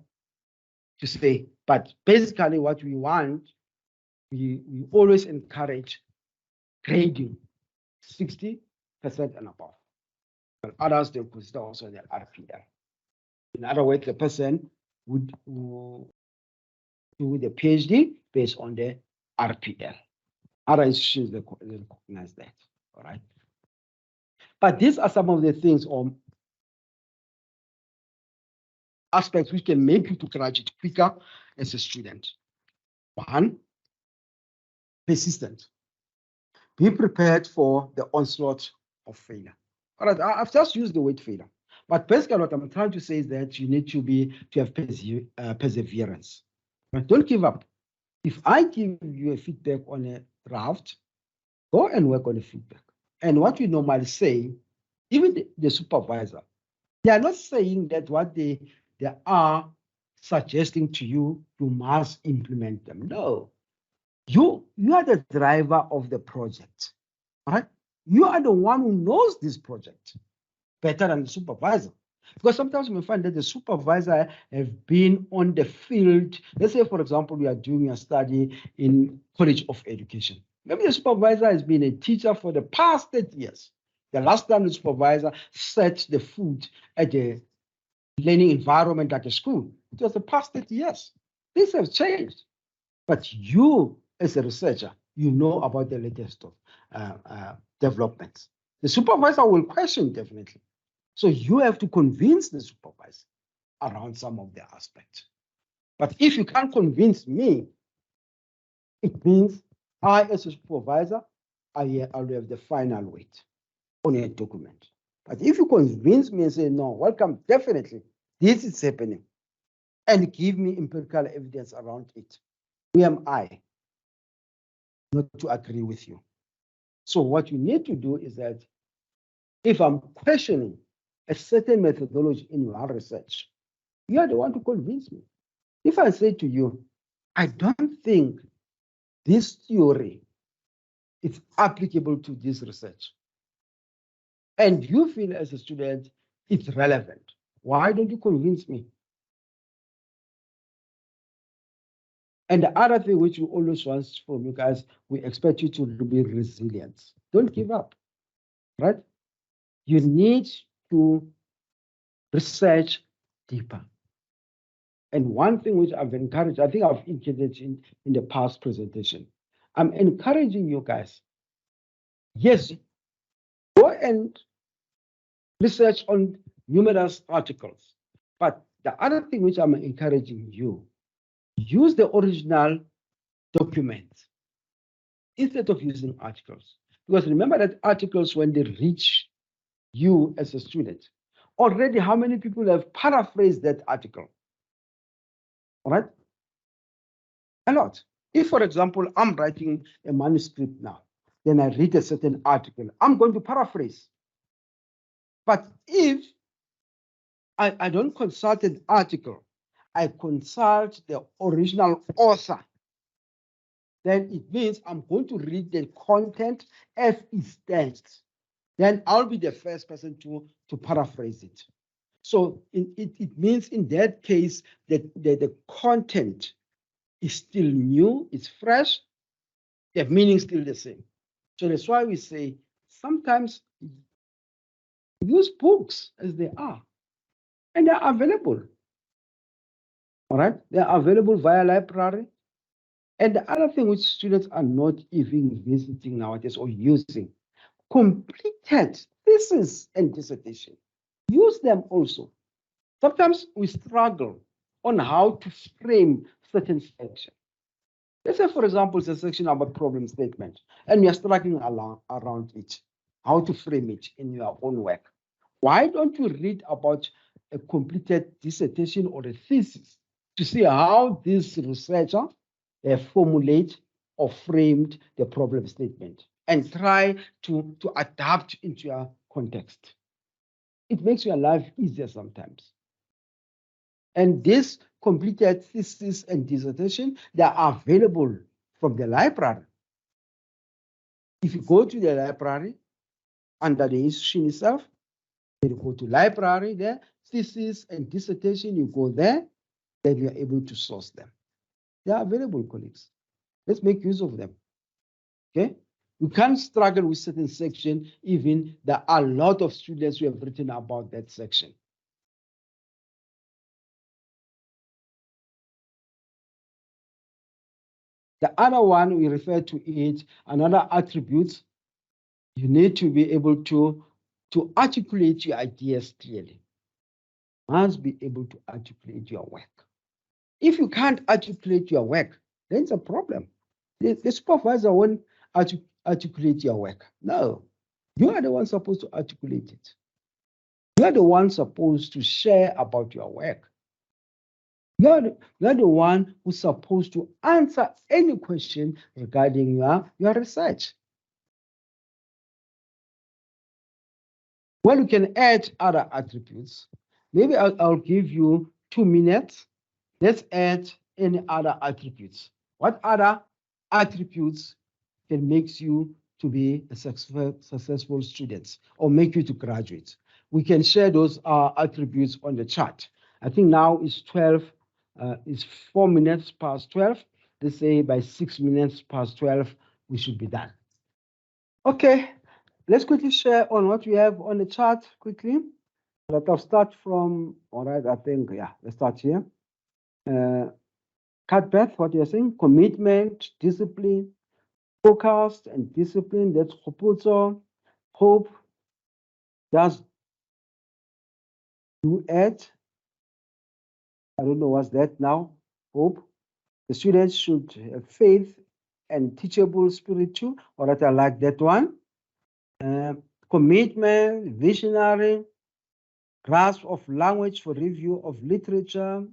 To say, but basically what we want, we always encourage grading 60% and above. And others, they consider also the RPL. In other words, the person would do the PhD based on the RPL. Other institutions, they recognize that, all right? But these are some of the things or aspects which can make you to graduate quicker as a student. One, persistent. Be prepared for the onslaught of failure. All right, I've just used the word failure. But basically what I'm trying to say is that you need to have perseverance. Right? Don't give up. If I give you a feedback on a draft, go and work on the feedback. And what we normally say, even the supervisor, they are not saying that what they are suggesting to you, you must implement them. No. You are the driver of the project. Right? You are the one who knows this project better than the supervisor. Because sometimes we find that the supervisor have been on the field. Let's say, for example, we are doing a study in College of Education. Maybe the supervisor has been a teacher for the past 30 years. The last time the supervisor set the food at the learning environment at the school, it was the past 30 years. Things have changed. But you, as a researcher, you know about the latest developments. The supervisor will question definitely. So you have to convince the supervisor around some of the aspects. But if you can't convince me, it means I, as a supervisor, I will have the final weight on a document. But if you convince me and say, no, welcome, definitely, this is happening, and give me empirical evidence around it, who am I not to agree with you? So what you need to do is that if I'm questioning a certain methodology in your research, you are the one to convince me. If I say to you, I don't think this theory is applicable to this research, and you feel as a student it's relevant, why don't you convince me? And the other thing which we always want from you guys, we expect you to be resilient. Don't give up, right? You need to research deeper. And one thing which I've encouraged, I think I've indicated in the past presentation, I'm encouraging you guys, yes, go and research on numerous articles. But the other thing which I'm encouraging you, use the original documents instead of using articles. Because remember that articles, when they reach you as a student, already how many people have paraphrased that article? All right? A lot. If, for example, I'm writing a manuscript now, then I read a certain article, I'm going to paraphrase. But if I don't consult an article, I consult the original author, then it means I'm going to read the content as it stands. Then I'll be the first person to paraphrase it. So it means in that case that the content is still new, it's fresh, the meaning is still the same. So that's why we say sometimes Use books as they are, and they are available. All right, they are available via library. And the other thing which students are not even visiting nowadays or using, completed thesis and dissertation. Use them also. Sometimes we struggle on how to frame certain sections. Let's say, for example, it's a section about problem statement, and you're struggling around it, how to frame it in your own work. Why don't you read about a completed dissertation or a thesis to see how this researcher formulate or framed the problem statement and try to adapt into your context? It makes your life easier sometimes. And this completed thesis and dissertation, they are available from the library. If you go to the library under the institution itself, then you go to library there, thesis and dissertation, you go there, then you're able to source them. They are available, colleagues. Let's make use of them. Okay? You can't struggle with certain section, even there are a lot of students who have written about that section. The other one, we refer to it, another attribute, you need to be able to articulate your ideas clearly. You must be able to articulate your work. If you can't articulate your work, then it's a problem. The supervisor won't articulate your work. No, you are the one supposed to articulate it. You are the one supposed to share about your work. You're the one who's supposed to answer any question regarding your research. Well, you can add other attributes. Maybe I'll give you 2 minutes. Let's add any other attributes. What other attributes can make you to be a successful student or make you to graduate? We can share those attributes on the chart. I think now it's 12. It's 4 minutes past 12. Let's say by 6 minutes past 12, we should be done. Okay, let's quickly share on what we have on the chart quickly. Let us start from, all right, I think, yeah, let's start here. Cuthbert, what you're saying, commitment, discipline, focused and discipline, that's Hopuzo. Hope, does you add, I don't know what's that now, hope. The students should have faith and teachable spirit too, all right, I like that one. Commitment, visionary, grasp of language for review of literature,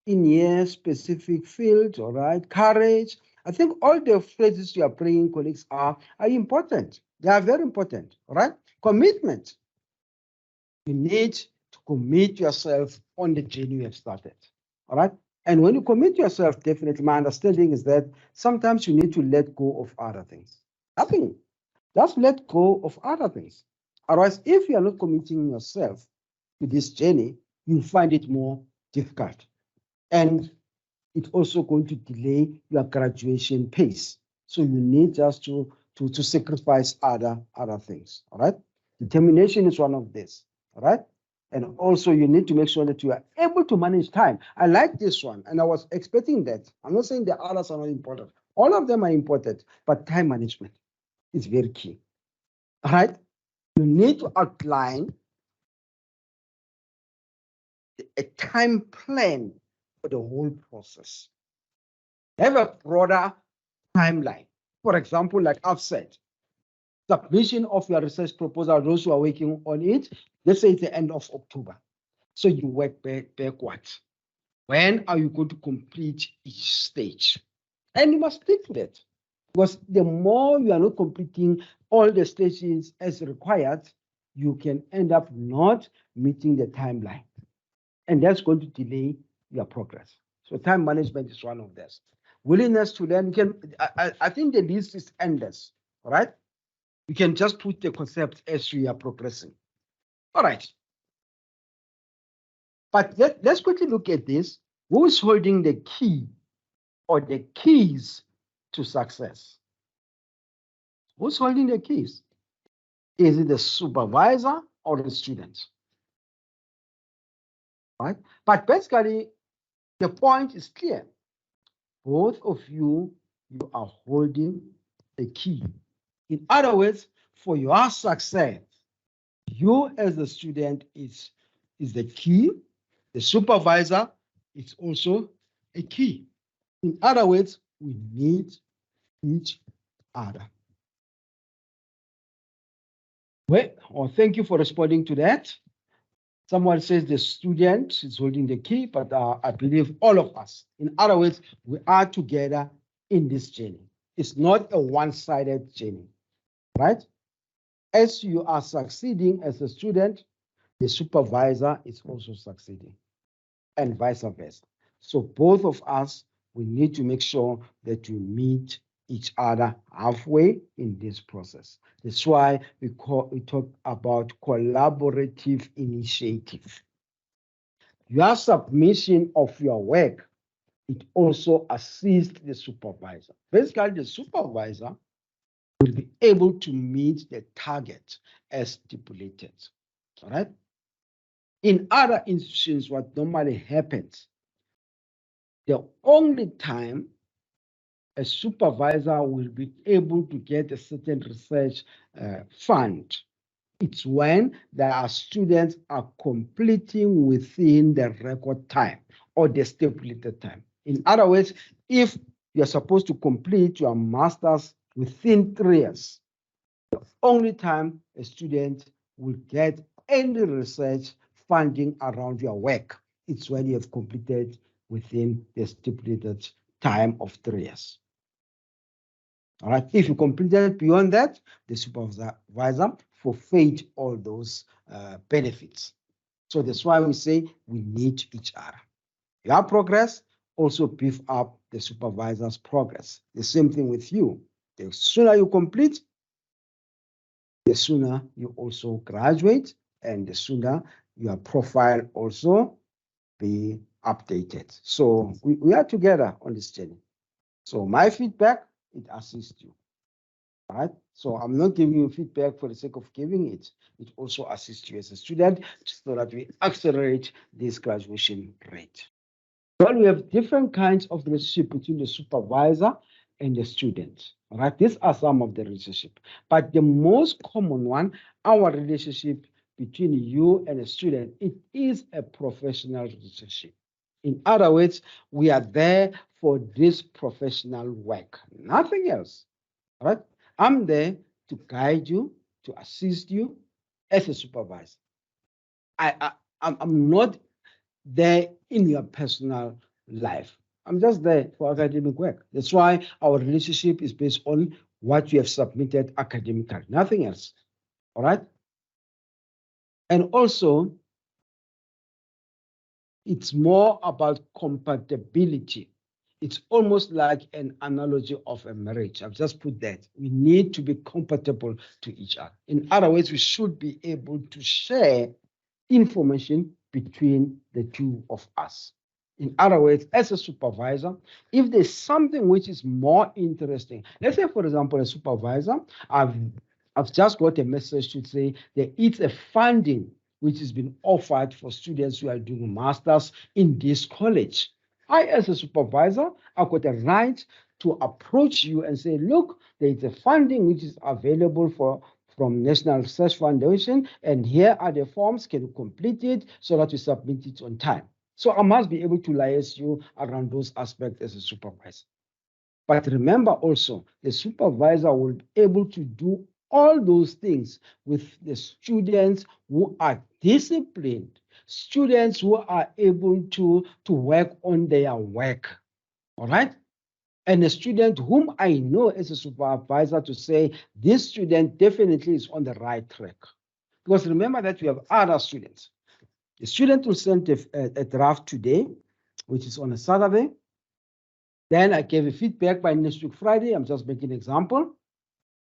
in your specific field, all right, courage. I think all the phrases you are bringing, colleagues, are important. They are very important, all right? Commitment. You need to commit yourself on the journey you have started, all right? And when you commit yourself, definitely, my understanding is that sometimes you need to let go of other things. Nothing. Just let go of other things. Otherwise, if you are not committing yourself to this journey, you find it more difficult. And it's also going to delay your graduation pace. So you need just to sacrifice other things. All right. Determination is one of this. All right. And also you need to make sure that you are able to manage time. I like this one, and I was expecting that. I'm not saying the others are not important. All of them are important, but time management is very key. All right. You need to outline a time plan for the whole process. Have a broader timeline. For example, like I've said, submission of your research proposal, those who are working on it, let's say it's the end of October. So you work backwards. When are you going to complete each stage? And you must stick to that. Because the more you are not completing all the stages as required, you can end up not meeting the timeline. And that's going to delay your progress. So time management is one of those. Willingness to learn, I think the list is endless, all right? You can just put the concept as you are progressing. All right. But let's quickly look at this. Who is holding the key or the keys to success? Who's holding the keys? Is it the supervisor or the student? Right? But basically, the point is clear. Both of you are holding a key. In other words, for your success, you as a student is the key. The supervisor is also a key. In other words, we need each other. Well, thank you for responding to that. Someone says the student is holding the key, but I believe all of us. In other words, we are together in this journey. It's not a one-sided journey, right? As you are succeeding as a student, the supervisor is also succeeding, and vice versa. So both of us, we need to make sure that we meet each other halfway in this process. That's why we talk about collaborative initiative. Your submission of your work, it also assists the supervisor. Basically, the supervisor will be able to meet the target as stipulated. All right. In other institutions, what normally happens, the only time a supervisor will be able to get a certain research fund, it's when their students are completing within the record time or the stipulated time. In other words, if you're supposed to complete your master's within 3 years, the only time a student will get any research funding around your work, it's when you have completed within the stipulated time of 3 years. All right. If you completed beyond that, the supervisor forfeit all those benefits. So that's why we say we need each other. Your progress also beef up the supervisor's progress. The same thing with you. The sooner you complete, the sooner you also graduate, and the sooner your profile also be updated. So we are together on this journey. So my feedback, it assists you. Right? So I'm not giving you feedback for the sake of giving it. It also assists you as a student so that we accelerate this graduation rate. Well, we have different kinds of relationship between the supervisor and the student. All right, these are some of the relationship. But the most common one, our relationship between you and a student, it is a professional relationship. In other words, we are there for this professional work, nothing else. All right. I'm there to guide you, to assist you as a supervisor. I'm not there in your personal life. I'm just there for academic work. That's why our relationship is based on what you have submitted academically, nothing else. All right. And also, it's more about compatibility. It's almost like an analogy of a marriage. I've just put that. We need to be compatible to each other. In other words, we should be able to share information between the two of us. In other words, as a supervisor, if there's something which is more interesting, let's say, for example, a supervisor, I've just got a message to say there is a funding which has been offered for students who are doing masters in this college. I, as a supervisor, I've got a right to approach you and say, look, there is a funding which is available from National Research Foundation, and here are the forms. Can you complete it so that you submit it on time? So I must be able to liaise you around those aspects as a supervisor. But remember also, the supervisor will be able to do all those things with the students who are disciplined, students who are able to work on their work. All right? And a student whom I know as a supervisor to say, this student definitely is on the right track. Because remember that we have other students. The student will send a draft today, which is on a Saturday. Then I gave a feedback by next week Friday. I'm just making an example.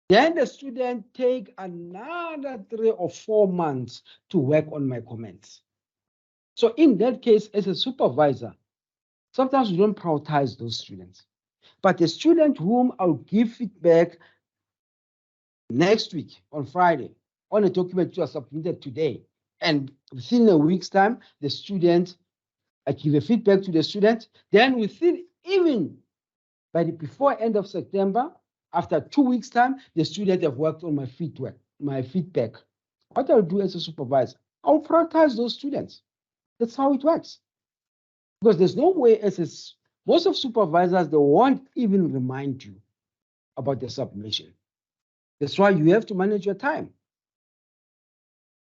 Then the student take another 3 or 4 months to work on my comments. So in that case, as a supervisor, sometimes we don't prioritize those students. But the student whom I'll give feedback next week on Friday, on a document you are submitted today, and within a week's time, the student, I give a feedback to the student, then within even before end of September, after 2 weeks' time, the student have worked on my feedback. What I'll do as a supervisor, I'll prioritize those students. That's how it works. Because there's no way most of supervisors, they won't even remind you about the submission. That's why you have to manage your time.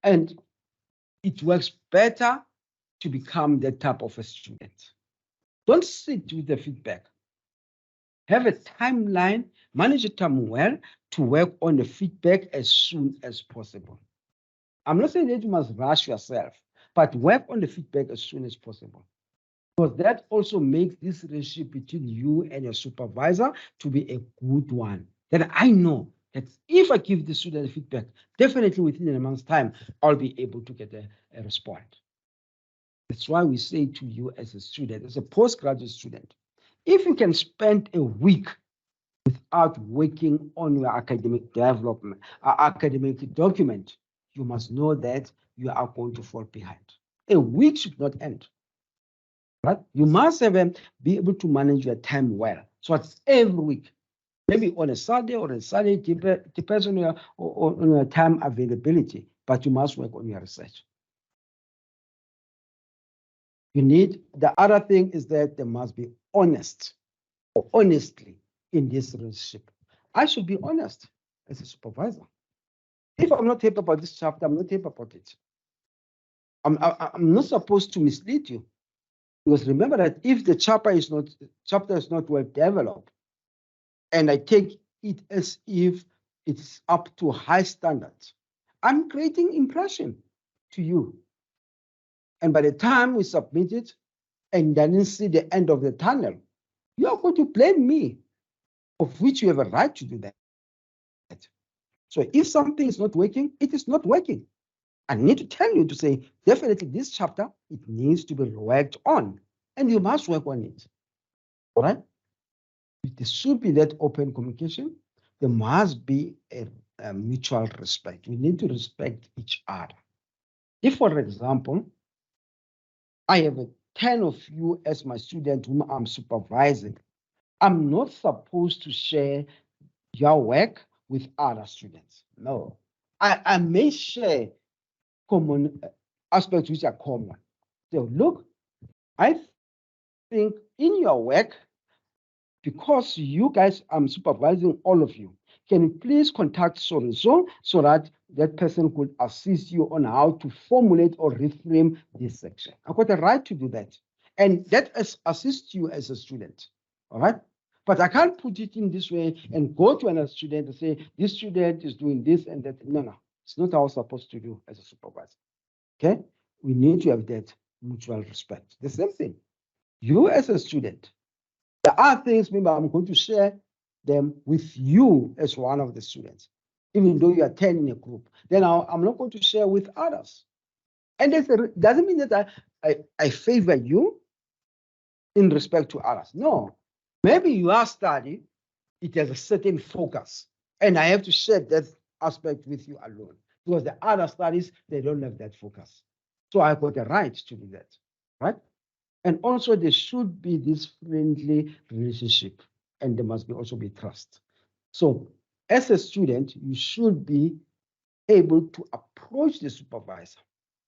And it works better to become that type of a student. Don't sit with the feedback. Have a timeline, manage your time well to work on the feedback as soon as possible. I'm not saying that you must rush yourself, but work on the feedback as soon as possible. Because that also makes this relationship between you and your supervisor to be a good one. That I know that if I give the student feedback, definitely within a month's time, I'll be able to get a response. That's why we say to you as a student, as a postgraduate student, if you can spend a week without working on your academic development, academic document, you must know that you are going to fall behind. A week should not end. Right? You must be able to manage your time well. So it's every week, maybe on a Saturday or a Sunday, depends on your time availability, but you must work on your research. The other thing is that there must be honestly in this relationship. I should be honest as a supervisor. If I'm not happy about this chapter, I'm not happy about it. I'm not supposed to mislead you. Because remember that if the chapter is not well developed, and I take it as if it's up to high standards, I'm creating impression to you. And by the time we submit it and then see the end of the tunnel, you are going to blame me, of which you have a right to do that. So if something is not working, it is not working. I need to tell you to say, definitely this chapter, it needs to be worked on, and you must work on it. All right? There should be that open communication. There must be a mutual respect. We need to respect each other. If, for example, I have 10 of you as my student whom I'm supervising, I'm not supposed to share your work with other students. No. I may share common aspects which are common. So look, I think in your work, because you guys, I'm supervising all of you, can you please contact so-and-so so that that person could assist you on how to formulate or reframe this section? I've got the right to do that. And that assists you as a student, all right? But I can't put it in this way and go to another student and say, this student is doing this and that. No. It's not how I'm supposed to do as a supervisor, okay? We need to have that mutual respect. The same thing. You as a student, there are things maybe I'm going to share them with you as one of the students, even though you are 10 in a group. Then I'm not going to share with others. And that doesn't mean that I favor you in respect to others. No. Maybe your study, it has a certain focus, and I have to share that aspect with you alone, because the other studies, they don't have that focus. So I've got the right to do that, right? And also there should be this friendly relationship, and there must also be trust. So as a student, you should be able to approach the supervisor.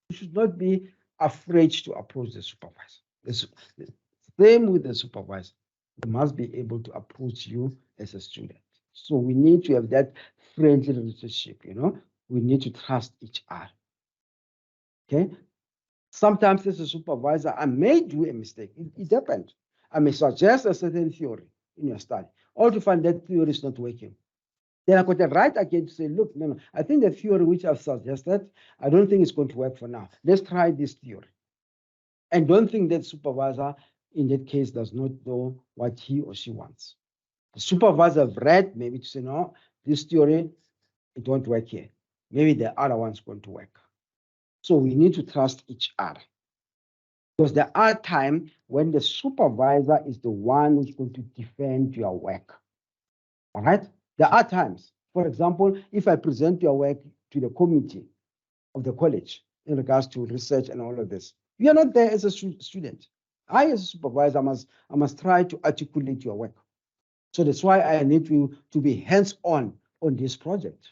You should not be afraid to approach the supervisor. The same with the supervisor. They must be able to approach you as a student. So we need to have that friendly relationship, We need to trust each other. Okay? Sometimes as a supervisor, I may do a mistake. It depends. I may suggest a certain theory in your study, or to find that theory is not working. Then I got the right again to say, look, no, I think the theory which I've suggested, I don't think it's going to work for now. Let's try this theory. And don't think that supervisor, in that case, does not know what he or she wants. The supervisor read, maybe to say, no, this theory, it won't work here. Maybe the other one's going to work. So we need to trust each other. Because there are times when the supervisor is the one who's going to defend your work. All right? There are times. For example, if I present your work to the committee of the college in regards to research and all of this. You are not there as a student. I, as a supervisor, I must try to articulate your work. So that's why I need you to be hands-on on this project.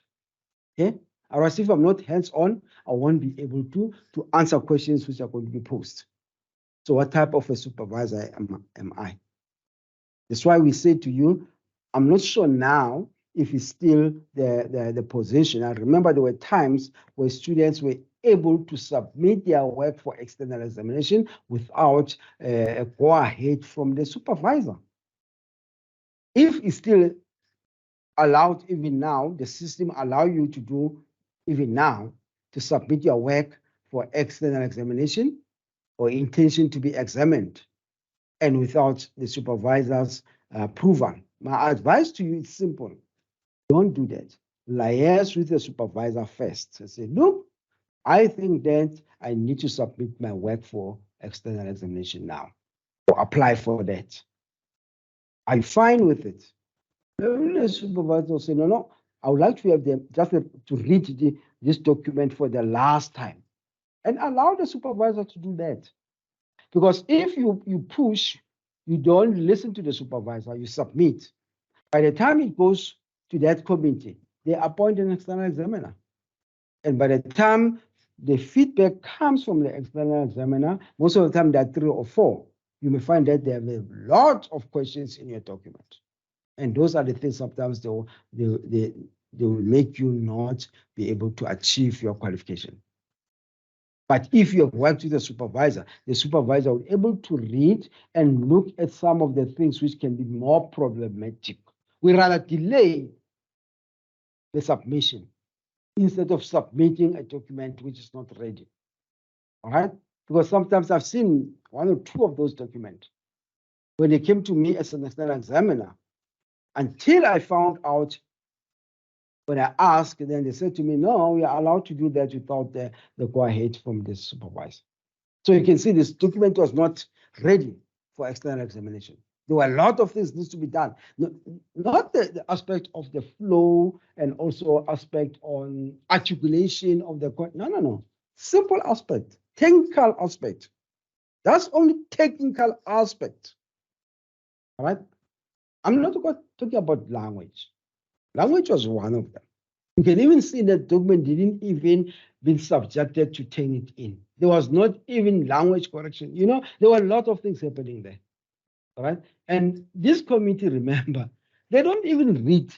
Okay? Otherwise, if I'm not hands-on, I won't be able to answer questions which are going to be posed. So what type of a supervisor am I? That's why we say to you, I'm not sure now if it's still the position. I remember there were times where students were able to submit their work for external examination without a go-ahead from the supervisor. If it's still allowed even now, the system allow you to do even now to submit your work for external examination or intention to be examined and without the supervisor's approval. My advice to you is simple. Don't do that. Liaise with the supervisor first and say, look, I think that I need to submit my work for external examination now, or apply for that. Are you fine with it? The supervisor will say, no, I would like to have them just to read this document for the last time. And allow the supervisor to do that. Because if you push, you don't listen to the supervisor, you submit. By the time it goes to that committee, they appoint an external examiner. And by the time the feedback comes from the external examiner, most of the time there are 3 or 4. You may find that they have a lot of questions in your document. And those are the things sometimes they will make you not be able to achieve your qualification. But if you have worked with the supervisor will be able to read and look at some of the things which can be more problematic. We rather delay the submission instead of submitting a document which is not ready. All right? Because sometimes I've seen 1 or 2 of those documents. When they came to me as an external examiner, until I found out, when I asked, then they said to me, no, we are allowed to do that without the go-ahead from the supervisor. So you can see this document was not ready for external examination. There were a lot of things needs to be done. Not the aspect of the flow and also aspect on articulation of the, no. Simple aspect, technical aspect. That's only technical aspect. All right? I'm not talking about language. Language was one of them. You can even see that document didn't even been subjected to turn it in. There was not even language correction. You know, there were a lot of things happening there. All right. And this committee, remember, they don't even read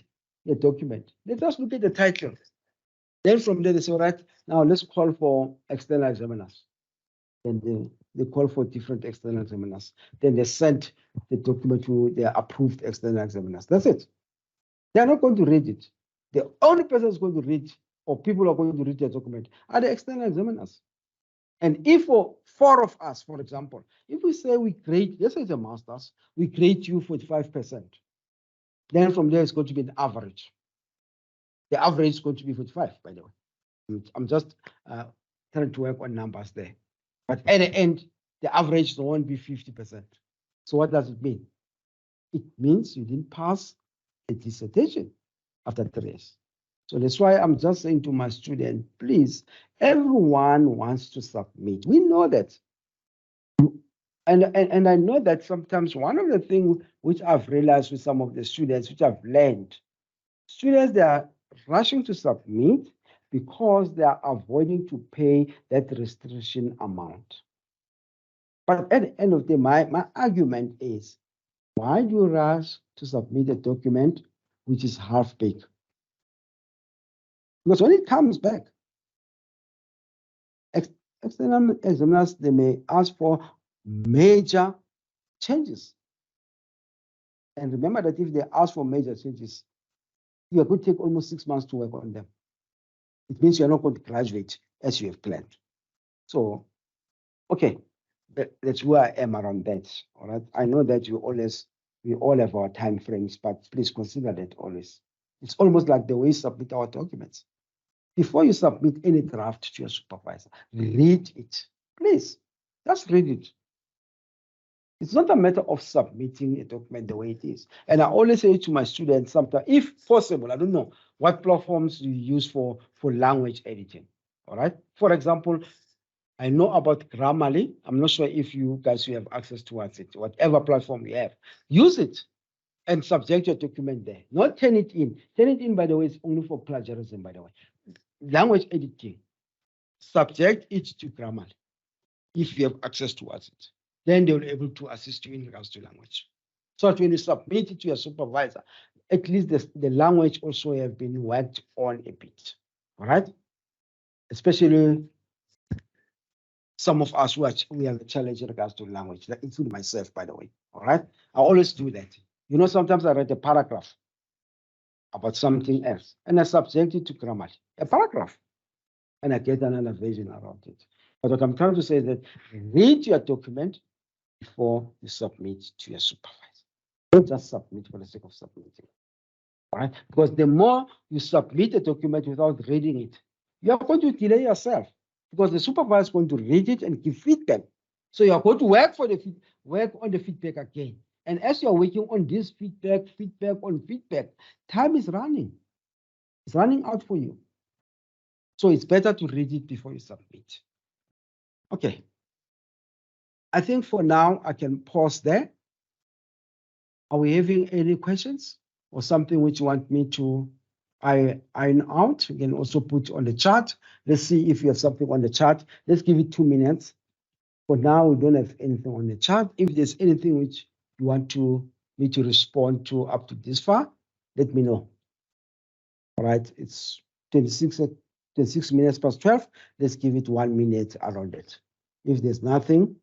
the document. They just look at the title. Then from there, they say, all right, now let's call for external examiners. Then they call for different external examiners. Then they send the document to their approved external examiners. That's it. They're not going to read it. The only person who's going to read, or people are going to read the document, are the external examiners. And if for 4 of us, for example, if we say we grade, let's say it's a master's, we grade you 45%, then from there it's going to be an average. The average is going to be 45, by the way. I'm just trying to work on numbers there. But at the end, the average won't be 50%. So what does it mean? It means you didn't pass the dissertation after 3 years. So that's why I'm just saying to my student, please, everyone wants to submit. We know that. And I know that sometimes one of the things which I've realized with some of the students, which I've learned, students, they are rushing to submit because they are avoiding to pay that restriction amount. But at the end of the day, my argument is, why do you rush to submit a document which is half-baked? Because when it comes back, external examiners, they may ask for major changes. And remember that if they ask for major changes, you are going to take almost 6 months to work on them. It means you're not going to graduate as you have planned. So, okay, that's where I am around that. All right. I know that we all have our time frames, but please consider that always. It's almost like the way we submit our documents. Before you submit any draft to your supervisor, read it. Please, just read it. It's not a matter of submitting a document the way it is. And I always say to my students sometimes, if possible, I don't know what platforms you use for language editing. All right. For example, I know about Grammarly. I'm not sure if you guys have access towards it. Whatever platform you have, use it and subject your document there. Not turn it in. Turn it in, by the way, is only for plagiarism, by the way. Language editing, subject it to Grammarly if you have access towards it. Then they'll be able to assist you in regards to language. So that when you submit it to your supervisor, at least the language also have been worked on a bit. All right? Especially some of us we have a challenge in regards to language, including myself, by the way. All right? I always do that. You know, sometimes I write a paragraph about something else, and I subject it to Grammarly, a paragraph, and I get another version around it. But what I'm trying to say is that read your document before you submit to your supervisor. Don't just submit for the sake of submitting. All right? Because the more you submit a document without reading it, you are going to delay yourself because the supervisor is going to read it and give feedback. So you are going to work on the feedback again. And as you're working on this feedback, time is running. It's running out for you. So it's better to read it before you submit. Okay. I think for now, I can pause there. Are we having any questions or something which you want me to iron out? You can also put on the chat. Let's see if you have something on the chat. Let's give it 2 minutes. For now, we don't have anything on the chat. If there's anything which you want me to respond to up to this far, let me know. All right, it's 26 minutes past 12. Let's give it 1 minute around it. If there's nothing,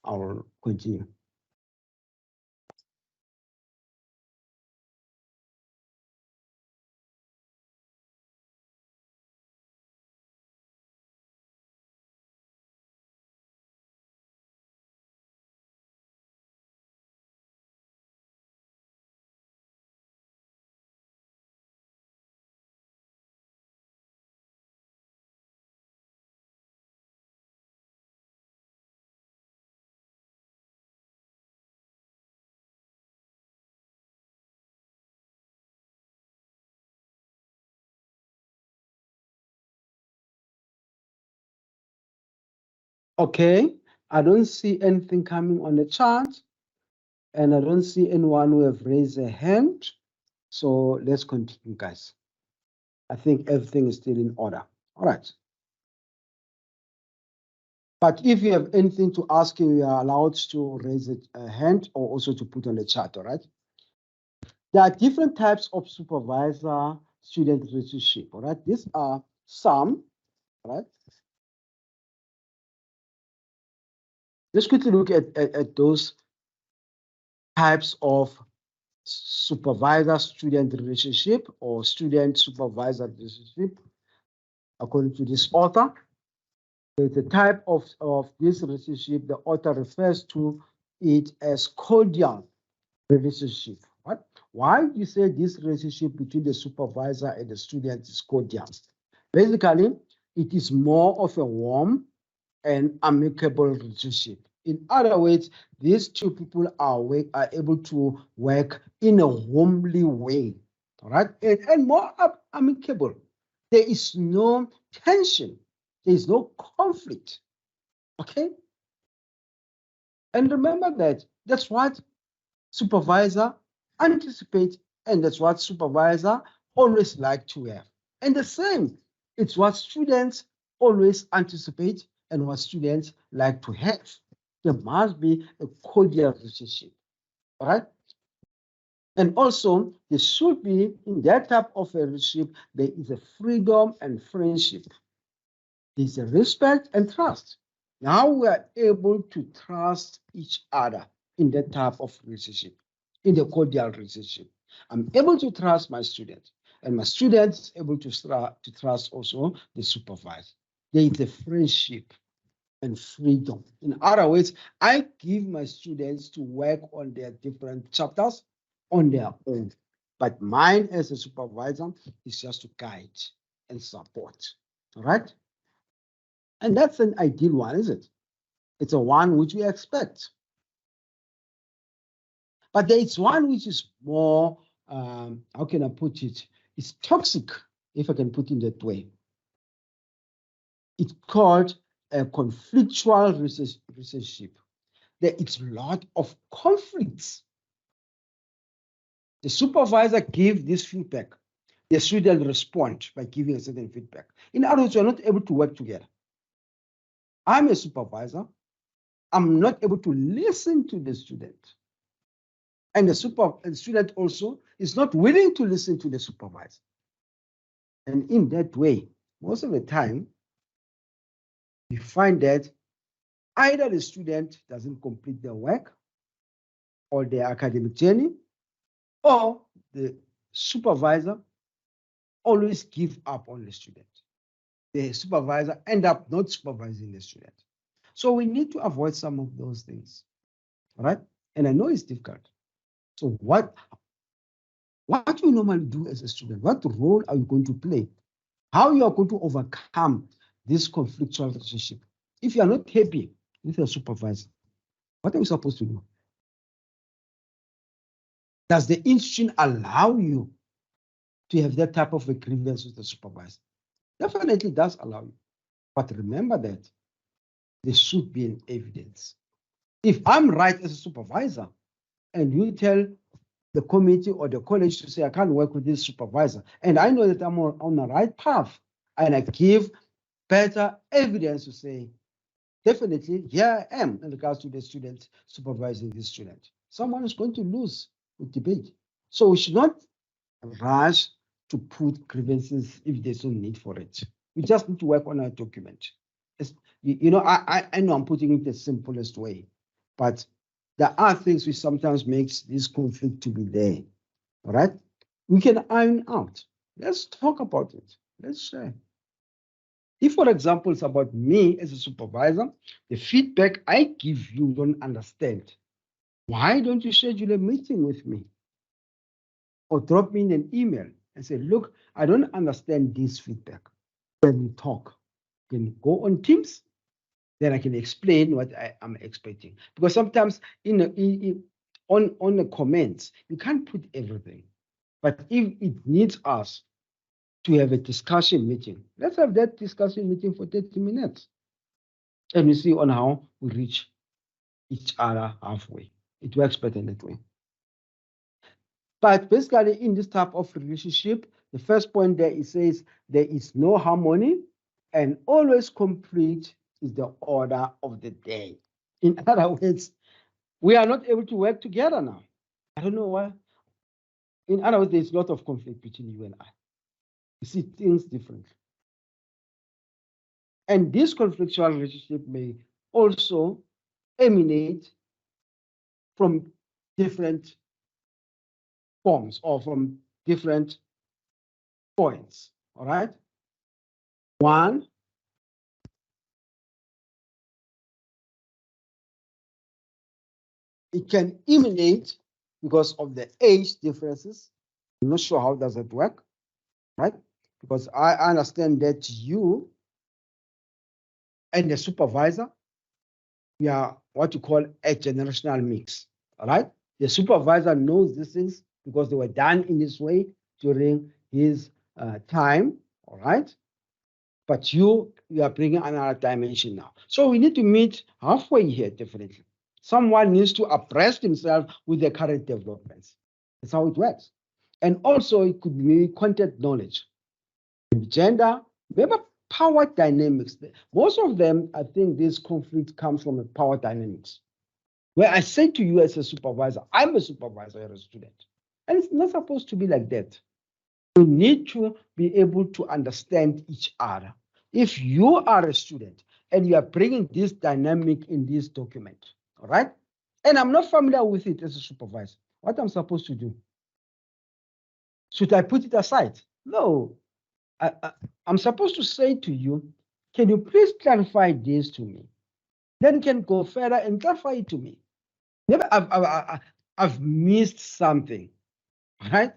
I'll continue. Okay, I don't see anything coming on the chart, and I don't see anyone who have raised a hand. So let's continue, guys. I think everything is still in order. All right. But if you have anything to ask, you are allowed to raise a hand or also to put on the chat, all right? There are different types of supervisor-student relationship, all right? These are some, all right? Let's quickly look at those types of supervisor-student relationship or student-supervisor relationship according to this author. The type of this relationship, the author refers to it as cordial relationship. What? Why do you say this relationship between the supervisor and the student is cordial? Basically, it is more of a warm and amicable relationship. In other words, these two people are able to work in a homely way, all right, and more amicable. There is no tension. There is no conflict. Okay? And remember that's what supervisor anticipate, and that's what supervisor always like to have. And the same, it's what students always anticipate and what students like to have. There must be a cordial relationship. All right? And also, there should be, in that type of a relationship, there is a freedom and friendship. There's a respect and trust. Now we are able to trust each other in that type of relationship, in the cordial relationship. I'm able to trust my student, and my student is able to trust also the supervisor. There is a friendship and freedom. In other words, I give my students to work on their different chapters on their own. But mine as a supervisor is just to guide and support. All right? And that's an ideal one, isn't it? It's a one which we expect. But there is one which is more, how can I put it? It's toxic, if I can put it that way. It's called a conflictual relationship. There is a lot of conflicts. The supervisor gives this feedback. The student respond by giving a certain feedback. In other words, you're not able to work together. I'm a supervisor. I'm not able to listen to the student. And the student also is not willing to listen to the supervisor. And in that way, most of the time, we find that either the student doesn't complete their work or their academic journey, or the supervisor always give up on the student. The supervisor end up not supervising the student. So we need to avoid some of those things, all right? And I know it's difficult. So what you normally do as a student, what role are you going to play? How you are going to overcome this conflictual relationship? If you are not happy with your supervisor, what are you supposed to do? Does the institution allow you to have that type of a grievance with the supervisor? Definitely does allow you. But remember that there should be an evidence. If I'm right as a supervisor and you tell the committee or the college to say, I can't work with this supervisor, and I know that I'm on the right path, and I give better evidence to say, definitely, here I am in regards to the student supervising this student. Someone is going to lose the debate. So we should not rush to put grievances if there's no need for it. We just need to work on our document. You know, I know I'm putting it the simplest way, but there are things which sometimes makes this conflict to be there. All right, we can iron out. Let's talk about it. Let's share. If, for example, it's about me as a supervisor, the feedback I give you don't understand. Why don't you schedule a meeting with me? Or drop me in an email and say, look, I don't understand this feedback. Can we talk? Can you go on Teams? Then I can explain what I am expecting. Because sometimes on the comments, you can't put everything. But if it needs us to have a discussion meeting, let's have that discussion meeting for 30 minutes. And we see on how we reach each other halfway. It works better that way. But basically, in this type of relationship, the first point there it says there is no harmony, and always conflict is the order of the day. In other words, we are not able to work together now. I don't know why. In other words, there's a lot of conflict between you and I. You see things differently. And this conflictual relationship may also emanate from different forms or from different points. All right. One, it can emanate because of the age differences. I'm not sure how does it work, right? Because I understand that you and the supervisor, we are what you call a generational mix, all right? The supervisor knows these things because they were done in this way during his time, all right? But you are bringing another dimension now. So we need to meet halfway here, definitely. Someone needs to abreast himself with the current developments. That's how it works. And also it could be content knowledge, gender, maybe power dynamics. Most of them, I think this conflict comes from the power dynamics. Where I say to you as a supervisor, I'm a supervisor, you're a student. And it's not supposed to be like that. We need to be able to understand each other. If you are a student and you are bringing this dynamic in this document, all right? And I'm not familiar with it as a supervisor, what I'm supposed to do? Should I put it aside? No. I'm supposed to say to you, can you please clarify this to me? Then you can go further and clarify it to me. Maybe I've missed something, all right?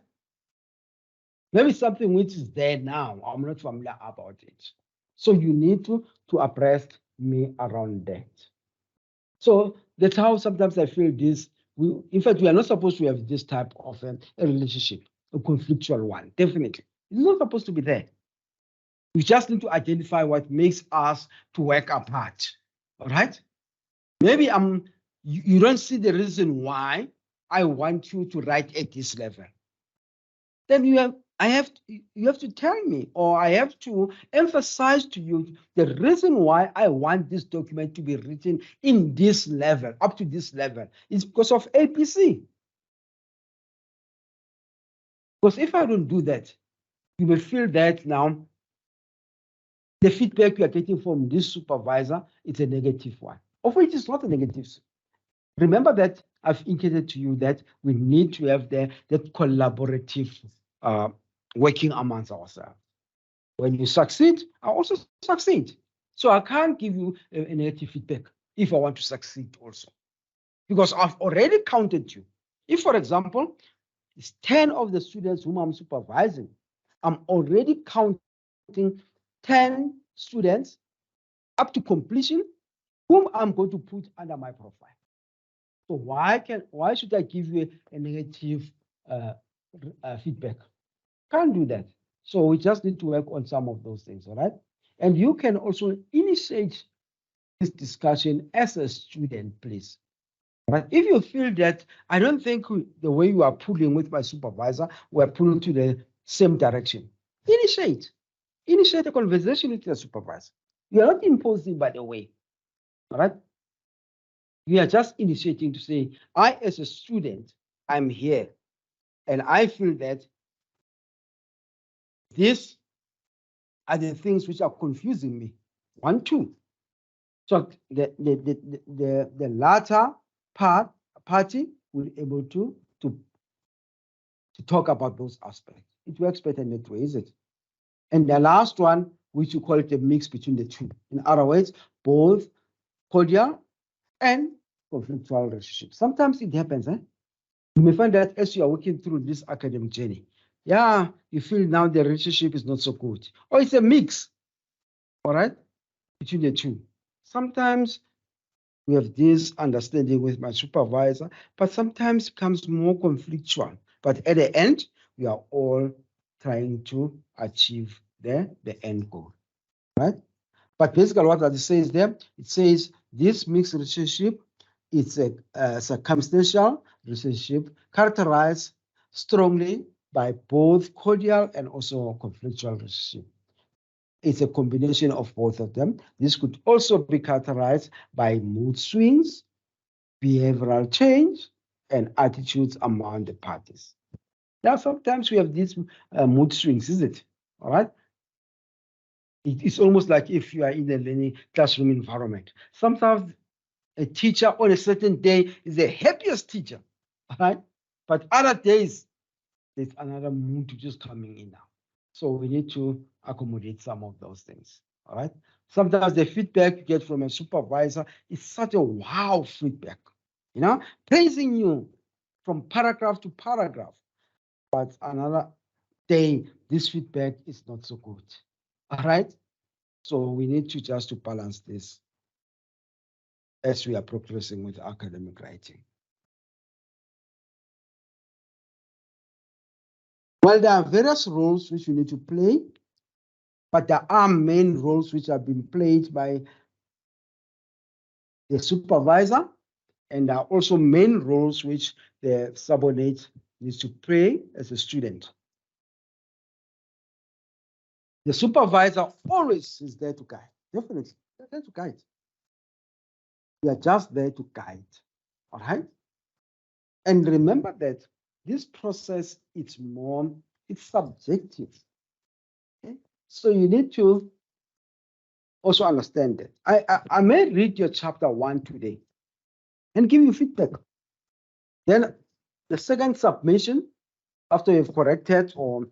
Maybe something which is there now. I'm not familiar about it. So you need to abreast me around that. So that's how sometimes I feel this in fact, we are not supposed to have this type of a relationship, a conflictual one, definitely. It's not supposed to be there. We just need to identify what makes us to work apart, all right? Maybe you don't see the reason why I want you to write at this level. Then you have to tell me, or I have to emphasize to you the reason why I want this document to be written in this level, up to this level, is because of APC. Because if I don't do that, you will feel that now the feedback you are getting from this supervisor is a negative one, of which is not a negative. Remember that I've indicated to you that we need to have that collaborative working amongst ourselves. When you succeed, I also succeed. So I can't give you a negative feedback if I want to succeed also, because I've already counted you. If, for example, it's 10 of the students whom I'm supervising, I'm already counting 10 students up to completion whom I'm going to put under my profile. So why should I give you a negative feedback? Can't do that. So we just need to work on some of those things, all right? And you can also initiate this discussion as a student, please. Right? If you feel that I don't think the way you are pulling with my supervisor, we're pulling to the same direction, initiate a conversation with your supervisor. You are not imposing, by the way. All right? You are just initiating to say, I, as a student, I'm here, and I feel that these are the things which are confusing me. 1, 2. So the latter party will be able to talk about those aspects. It works better in that way, is it? And the last one, which you call it a mix between the two. In other words, both cordial and conflictual relationships. Sometimes it happens, eh? You may find that as you are working through this academic journey, yeah, you feel now the relationship is not so good. Or it's a mix, all right, between the two. Sometimes we have this understanding with my supervisor, but sometimes it becomes more conflictual. But at the end, we are all trying to achieve the end goal, right? But basically what it says there, it says this mixed relationship is a circumstantial relationship characterized strongly by both cordial and also conflictual relationship. It's a combination of both of them. This could also be characterized by mood swings, behavioral change, and attitudes among the parties. Now, sometimes we have these mood swings, is it? All right. It's almost like if you are in a learning classroom environment. Sometimes a teacher on a certain day is the happiest teacher, all right? But other days, there's another mood just coming in now. So we need to accommodate some of those things, all right? Sometimes the feedback you get from a supervisor is such a wow feedback, you know, praising you from paragraph to paragraph. But another day, this feedback is not so good, all right? So we need to just to balance this as we are progressing with academic writing. Well, there are various roles which we need to play, but there are main roles which have been played by the supervisor, and there are also main roles which the subordinate needs to play as a student. The supervisor always is there to guide, definitely, they're there to guide. We are just there to guide, all right? And remember that this process, it's subjective. Okay? So you need to also understand that. I may read your chapter 1 today and give you feedback. Then the second submission, after you've corrected or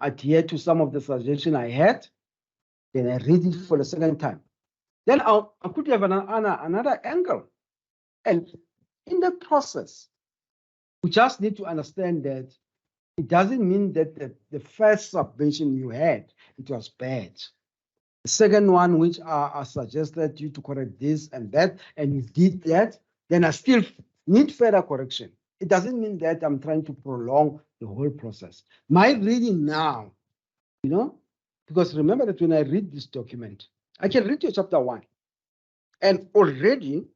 adhered to some of the suggestions I had, then I read it for the second time. Then I could have another angle. And in the process, we just need to understand that it doesn't mean that the first submission you had, it was bad. The second one, which I suggested you to correct this and that, and you did that, then I still need further correction. It doesn't mean that I'm trying to prolong the whole process. My reading now, because remember that when I read this document, I can read your chapter 1. And already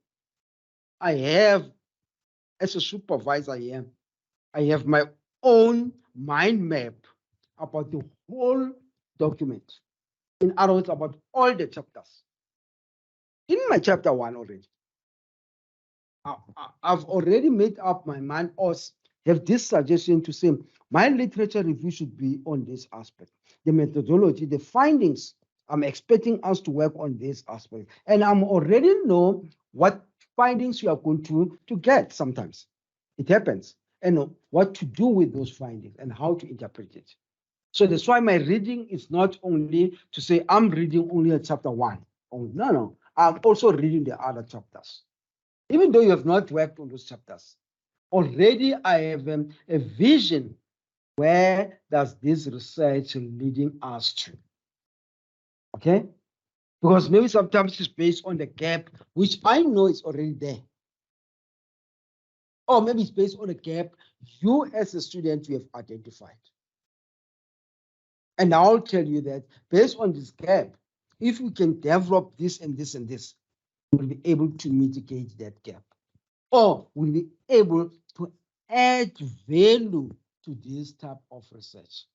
I have, as a supervisor here, I have my own mind map about the whole document. In other words, about all the chapters. In my chapter 1 already, I've already made up my mind or have this suggestion to say my literature review should be on this aspect. The methodology, the findings, I'm expecting us to work on this aspect. And I'm already know what findings you are going to get sometimes. It happens. And what to do with those findings and how to interpret it. So that's why my reading is not only to say I'm reading only at chapter 1. Oh, no. I'm also reading the other chapters. Even though you have not worked on those chapters, already I have a vision. Where does this research leading us to? Okay? Because maybe sometimes it's based on the gap, which I know is already there. Or maybe it's based on a gap you as a student you have identified. And I'll tell you that based on this gap, if we can develop this and this and this, we'll be able to mitigate that gap. Or we'll be able to add value to this type of research.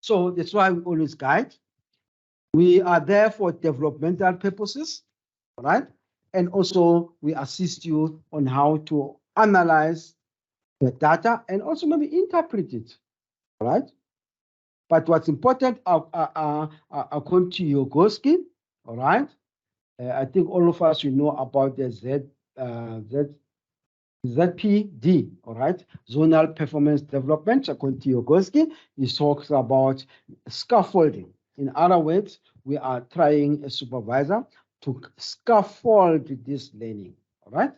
So that's why we always guide. We are there for developmental purposes, right? And also we assist you on how to analyze the data and also maybe interpret it, right? But what's important, according to Yogoski, all right? I think all of us, know about the ZPD, all right? Zonal Performance Development, according to Yogoski, he talks about scaffolding. In other words, we are trying a supervisor to scaffold this learning, all right?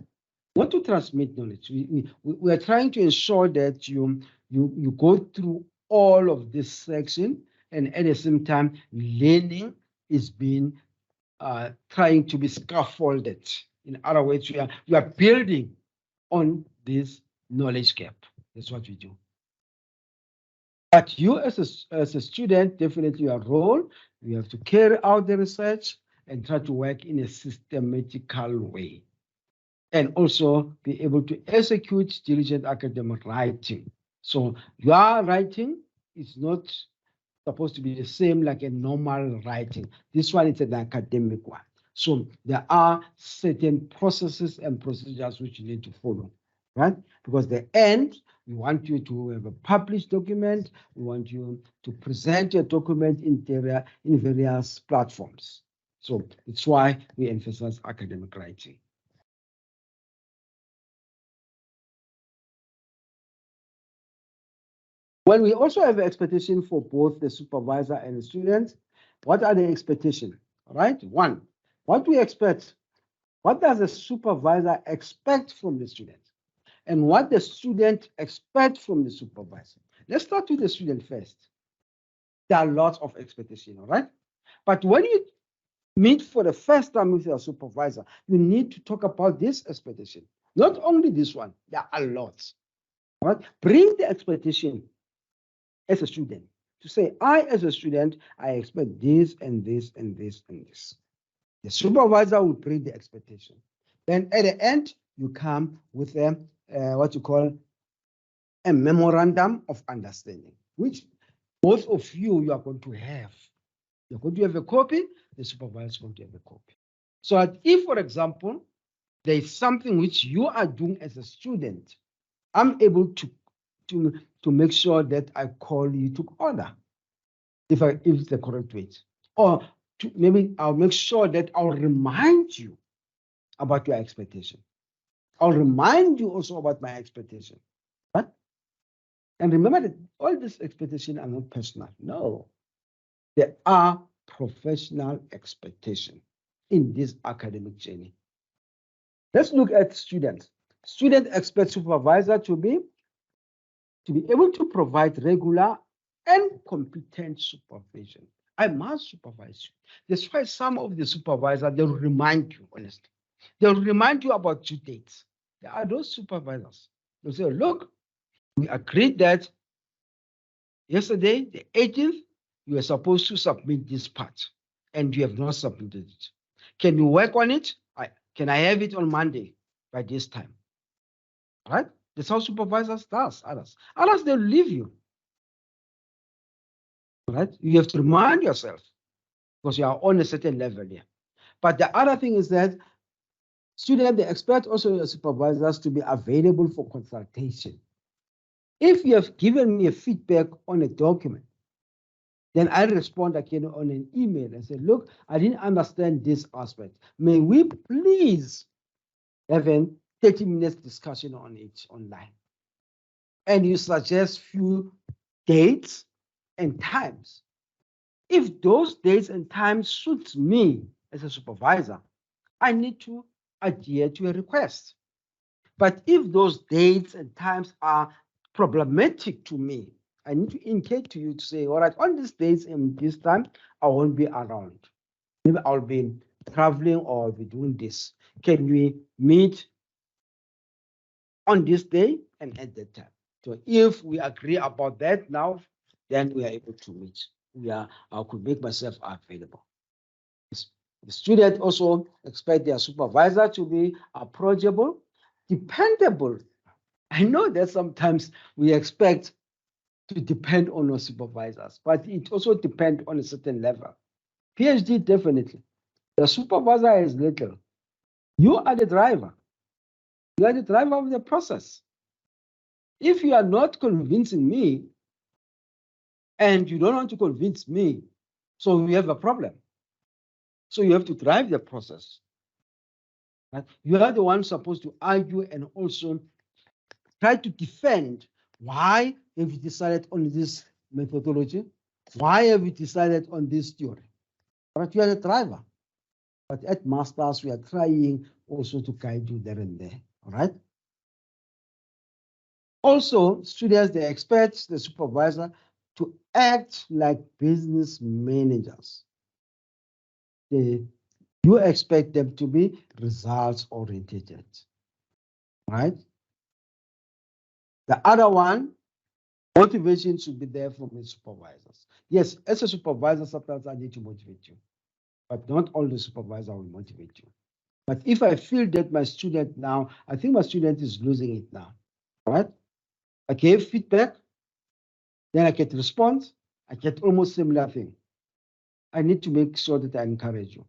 Not to transmit knowledge. We are trying to ensure that you go through all of this section, and at the same time, learning is being trying to be scaffolded. In other words, we are building on this knowledge gap. That's what we do. But you as a student, definitely your role, you have to carry out the research and try to work in a systematical way. And also be able to execute diligent academic writing. So your writing is not supposed to be the same like a normal writing. This one is an academic one. So there are certain processes and procedures which you need to follow, right? Because the end, we want you to have a published document. We want you to present your document in various platforms. So it's why we emphasize academic writing. Well, we also have an expectation for both the supervisor and the student. What are the expectations? All right, one, what we expect. What does the supervisor expect from the student? And what the student expects from the supervisor? Let's start with the student first. There are lots of expectations, all right? But when you meet for the first time with your supervisor, you need to talk about this expectation. Not only this one, there are lots. All right? Bring the expectation as a student to say, I, as a student, I expect this and this and this and this. The supervisor will bring the expectation. Then at the end, you come with what you call a memorandum of understanding, which both of you are going to have. You're going to have a copy, the supervisor is going to have a copy. So that if, for example, there is something which you are doing as a student, I'm able to make sure that I call you to order, if it's the correct way. Or maybe I'll make sure that I'll remind you about your expectation. I'll remind you also about my expectation. Right? And remember that all these expectations are not personal. No, they are professional expectations in this academic journey. Let's look at students. Students expect supervisor to be able to provide regular and competent supervision. I must supervise you. That's why some of the supervisors, they will remind you, honestly. They'll remind you about due dates. There are those supervisors. They'll say, look, we agreed that yesterday, the 18th, you were supposed to submit this part, and you have not submitted it. Can you work on it? Can I have it on Monday by this time? All right? That's how supervisors does others. Others, they'll leave you. All right? You have to remind yourself because you are on a certain level here. But the other thing is that students, they expect also your supervisors to be available for consultation. If you have given me a feedback on a document, then I respond again on an email and say, look, I didn't understand this aspect. May we please have a 30 minutes discussion on it online? And you suggest few dates and times. If those dates and times suit me as a supervisor, I need to adhere to a request. But if those dates and times are problematic to me, I need to indicate to you to say, all right, on these dates and this time, I won't be around. Maybe I'll be traveling or I'll be doing this. Can we meet on this day and at that time? So if we agree about that now, then we are able to meet. I could make myself available. The student also expect their supervisor to be approachable, dependable. I know that sometimes we expect to depend on our supervisors, but it also depends on a certain level. PhD, definitely. The supervisor is little. You are the driver. You are the driver of the process. If you are not convincing me and you don't want to convince me, so we have a problem. So you have to drive the process. Right? You are the one supposed to argue and also try to defend why have you decided on this methodology? Why have you decided on this theory? But you are the driver. But at Masters, we are trying also to guide you there and there. All right. Also, students, they expect the supervisor to act like business managers. You expect them to be results oriented. Right? The other one, motivation should be there from the supervisors. Yes, as a supervisor, sometimes I need to motivate you, but not all the supervisor will motivate you. But if I feel that my student now, I think my student is losing it now, right? I gave feedback, then I get response, I get almost similar thing. I need to make sure that I encourage you,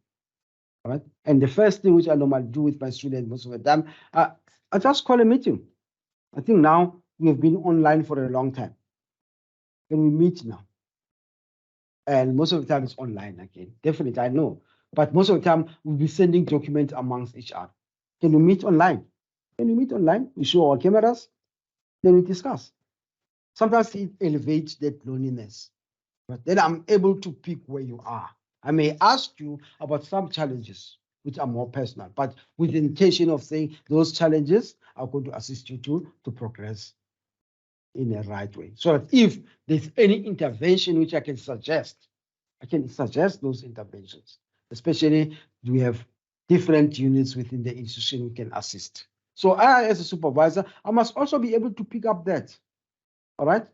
right? And the first thing which I normally do with my students most of the time, I just call a meeting. I think now we have been online for a long time. Can we meet now? And most of the time it's online again. Definitely, I know. But most of the time we'll be sending documents amongst each other. Can we meet online? Can we meet online? We show our cameras, then we discuss. Sometimes it elevates that loneliness. But then I'm able to pick where you are. I may ask you about some challenges which are more personal, but with the intention of saying those challenges are going to assist you to progress in a right way. So that if there's any intervention which I can suggest those interventions, especially we have different units within the institution who can assist. So I, as a supervisor, I must also be able to pick up that. All right.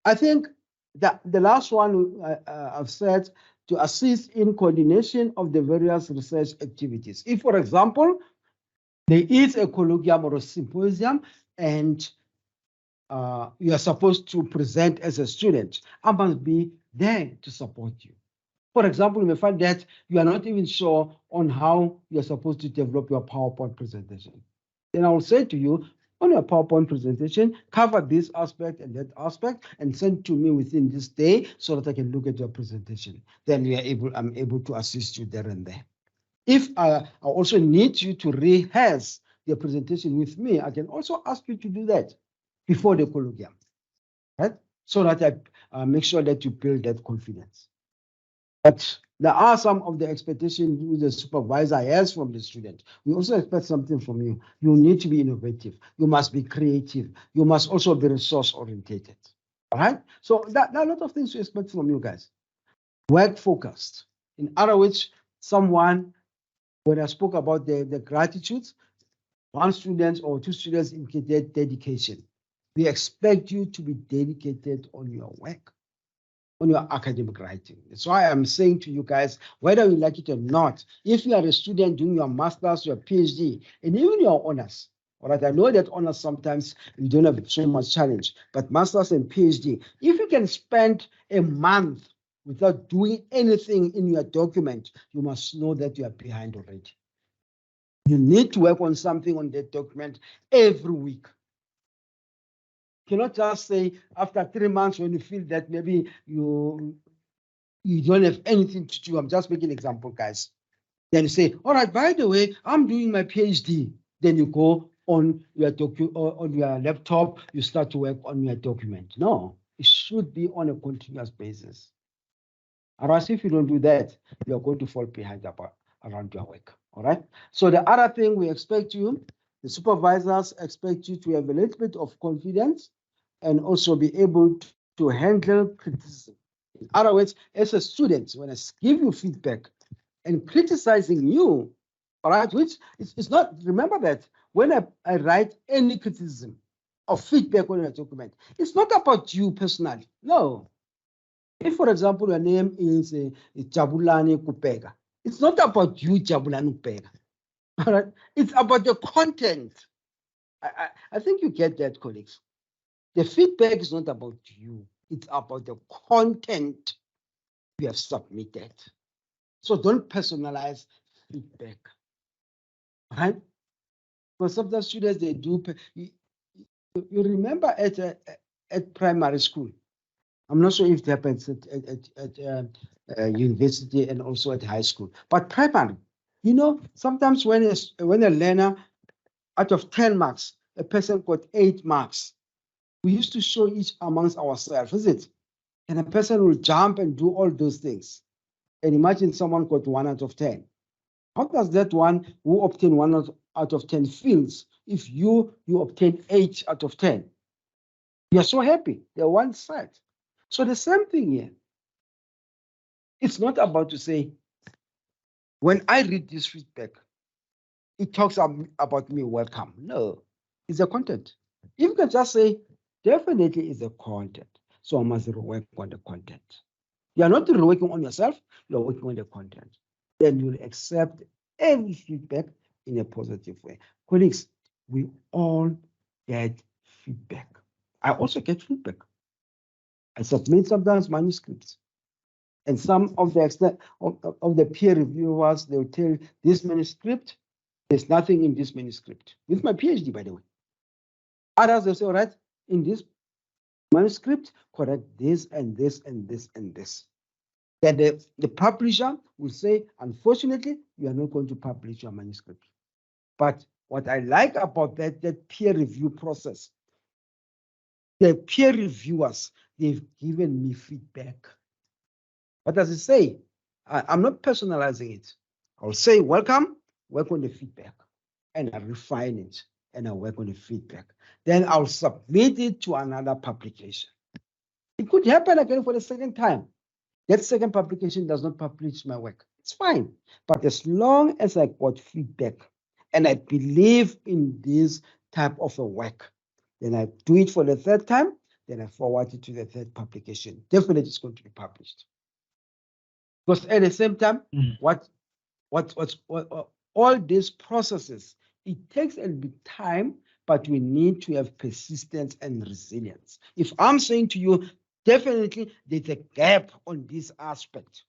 I think that the last one I've said, to assist in coordination of the various research activities. If, for example, there is a colloquium or a symposium and you are supposed to present as a student, I must be there to support you. For example, you may find that you are not even sure on how you're supposed to develop your PowerPoint presentation. Then I will say to you, on your PowerPoint presentation, cover this aspect and that aspect and send to me within this day so that I can look at your presentation. Then I'm able to assist you there and there. If I also need you to rehearse the presentation with me, I can also ask you to do that before the colloquium, right? So that I make sure that you build that confidence. But there are some of the expectations the supervisor has from the student. We also expect something from you. You need to be innovative. You must be creative. You must also be resource oriented. All right. So there are a lot of things we expect from you guys. Work focused. In other words, someone, when I spoke about the gratitudes, one student or two students indicated dedication. We expect you to be dedicated on your work, on your academic writing. That's why I'm saying to you guys, whether you like it or not, if you are a student doing your master's, your PhD, and even your honors, all right, I know that honors sometimes you don't have so much challenge, but master's and PhD, if you can spend a month without doing anything in your document, you must know that you are behind already. You need to work on something on that document every week. You cannot just say after 3 months when you feel that maybe you don't have anything to do. I'm just making an example, guys. Then you say, all right, by the way, I'm doing my PhD. Then you go on your on your laptop, you start to work on your document. No, it should be on a continuous basis. Otherwise, if you don't do that, you're going to fall behind around your work. All right. So the other thing we expect you, the supervisors expect you to have a little bit of confidence and also be able to handle criticism. In other words, as a student, when I give you feedback and criticizing you, all right, which it's not, remember that when I write any criticism or feedback on a document, it's not about you personally. No. If, for example, your name is Jabulani Kupega, it's not about you, Jabulani Kupega. All right, it's about the content. I think you get that, colleagues. The feedback is not about you, it's about the content you have submitted. So don't personalize feedback. All right? Because sometimes students, they do. You remember at primary school, I'm not sure if it happens at university and also at high school, but primary, you know, sometimes when a learner, out of 10 marks, a person got 8 marks, we used to show each amongst ourselves, is it? And a person will jump and do all those things. And imagine someone got 1 out of 10. How does that one who obtained 1 out of 10 feels if you obtain 8 out of 10? You're so happy. They're one side. So the same thing here. It's not about to say, when I read this feedback, it talks about me, welcome. No, it's the content. If you can just say, definitely it's the content. So I must work on the content. You are not working on yourself, you're working on the content. Then you'll accept every feedback in a positive way. Colleagues, we all get feedback. I also get feedback. I submit sometimes manuscripts. And some of the peer reviewers, they'll tell this manuscript, there's nothing in this manuscript. With my PhD, by the way. Others, they'll say, all right, in this manuscript, correct this and this and this and this. Then the publisher will say, unfortunately, you are not going to publish your manuscript. But what I like about that peer review process, the peer reviewers, they've given me feedback. What does it say? I'm not personalizing it. I'll say, welcome, work on the feedback. And I refine it and I work on the feedback. Then I'll submit it to another publication. It could happen again for the second time. That second publication does not publish my work. It's fine. But as long as I got feedback and I believe in this type of a work, then I do it for the third time, then I forward it to the third publication. Definitely it's going to be published. Because at the same time, what all these processes, it takes a little bit time, but we need to have persistence and resilience. If I'm saying to you, definitely there's a gap on this aspect,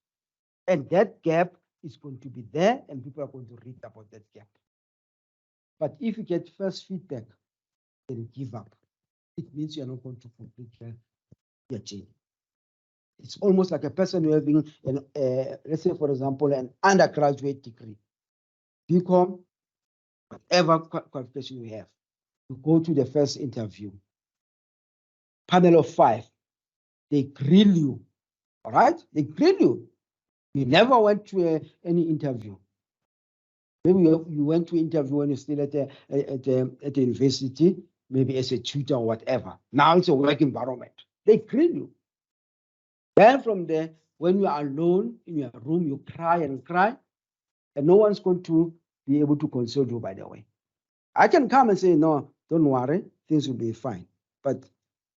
and that gap is going to be there, and people are going to read about that gap. But if you get first feedback, then give up. It means you're not going to complete your journey. It's almost like a person who having, let's say, for example, an undergraduate degree, BCom, whatever qualification you have. You go to the first interview. Panel of 5, they grill you. All right? They grill you. You never went to any interview. Maybe you went to interview when you're still at the university, maybe as a tutor or whatever. Now it's a work environment. They grill you. Then from there, when you are alone in your room, you cry and cry. and no one's going to be able to console you, by the way. I can come and say, no, don't worry, things will be fine. But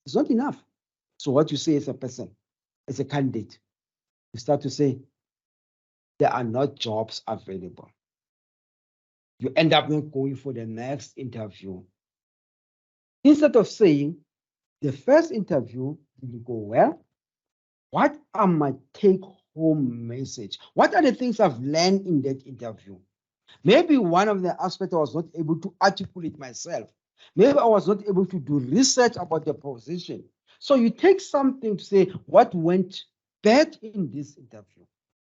it's not enough. So what you say as a person, as a candidate, you start to say, there are not jobs available. You end up not going for the next interview. Instead of saying, the first interview didn't go well, what are my take-home message? What are the things I've learned in that interview? Maybe one of the aspects I was not able to articulate myself. Maybe I was not able to do research about the position. So you take something to say what went bad in this interview,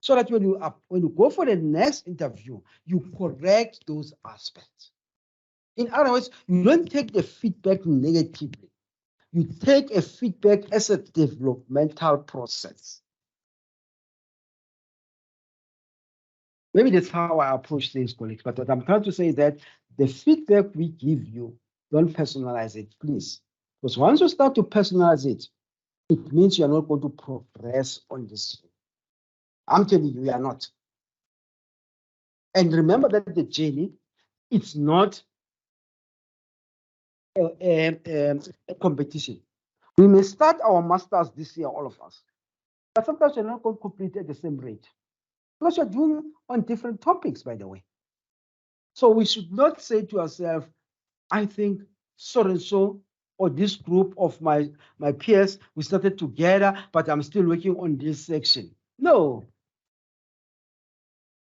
so that when you go for the next interview, you correct those aspects. In other words, you don't take the feedback negatively. You take a feedback as a developmental process. Maybe that's how I approach things, colleagues. But what I'm trying to say is that the feedback we give you, don't personalize it, please. Because once you start to personalize it, it means you're not going to progress on this. I'm telling you, you are not. And remember that the journey, it's not a competition. We may start our masters this year, all of us, but sometimes you're not going to complete at the same rate because you're doing on different topics, by the way. So we should not say to ourselves, I think so and so, or this group of my peers, we started together, but I'm still working on this section. No.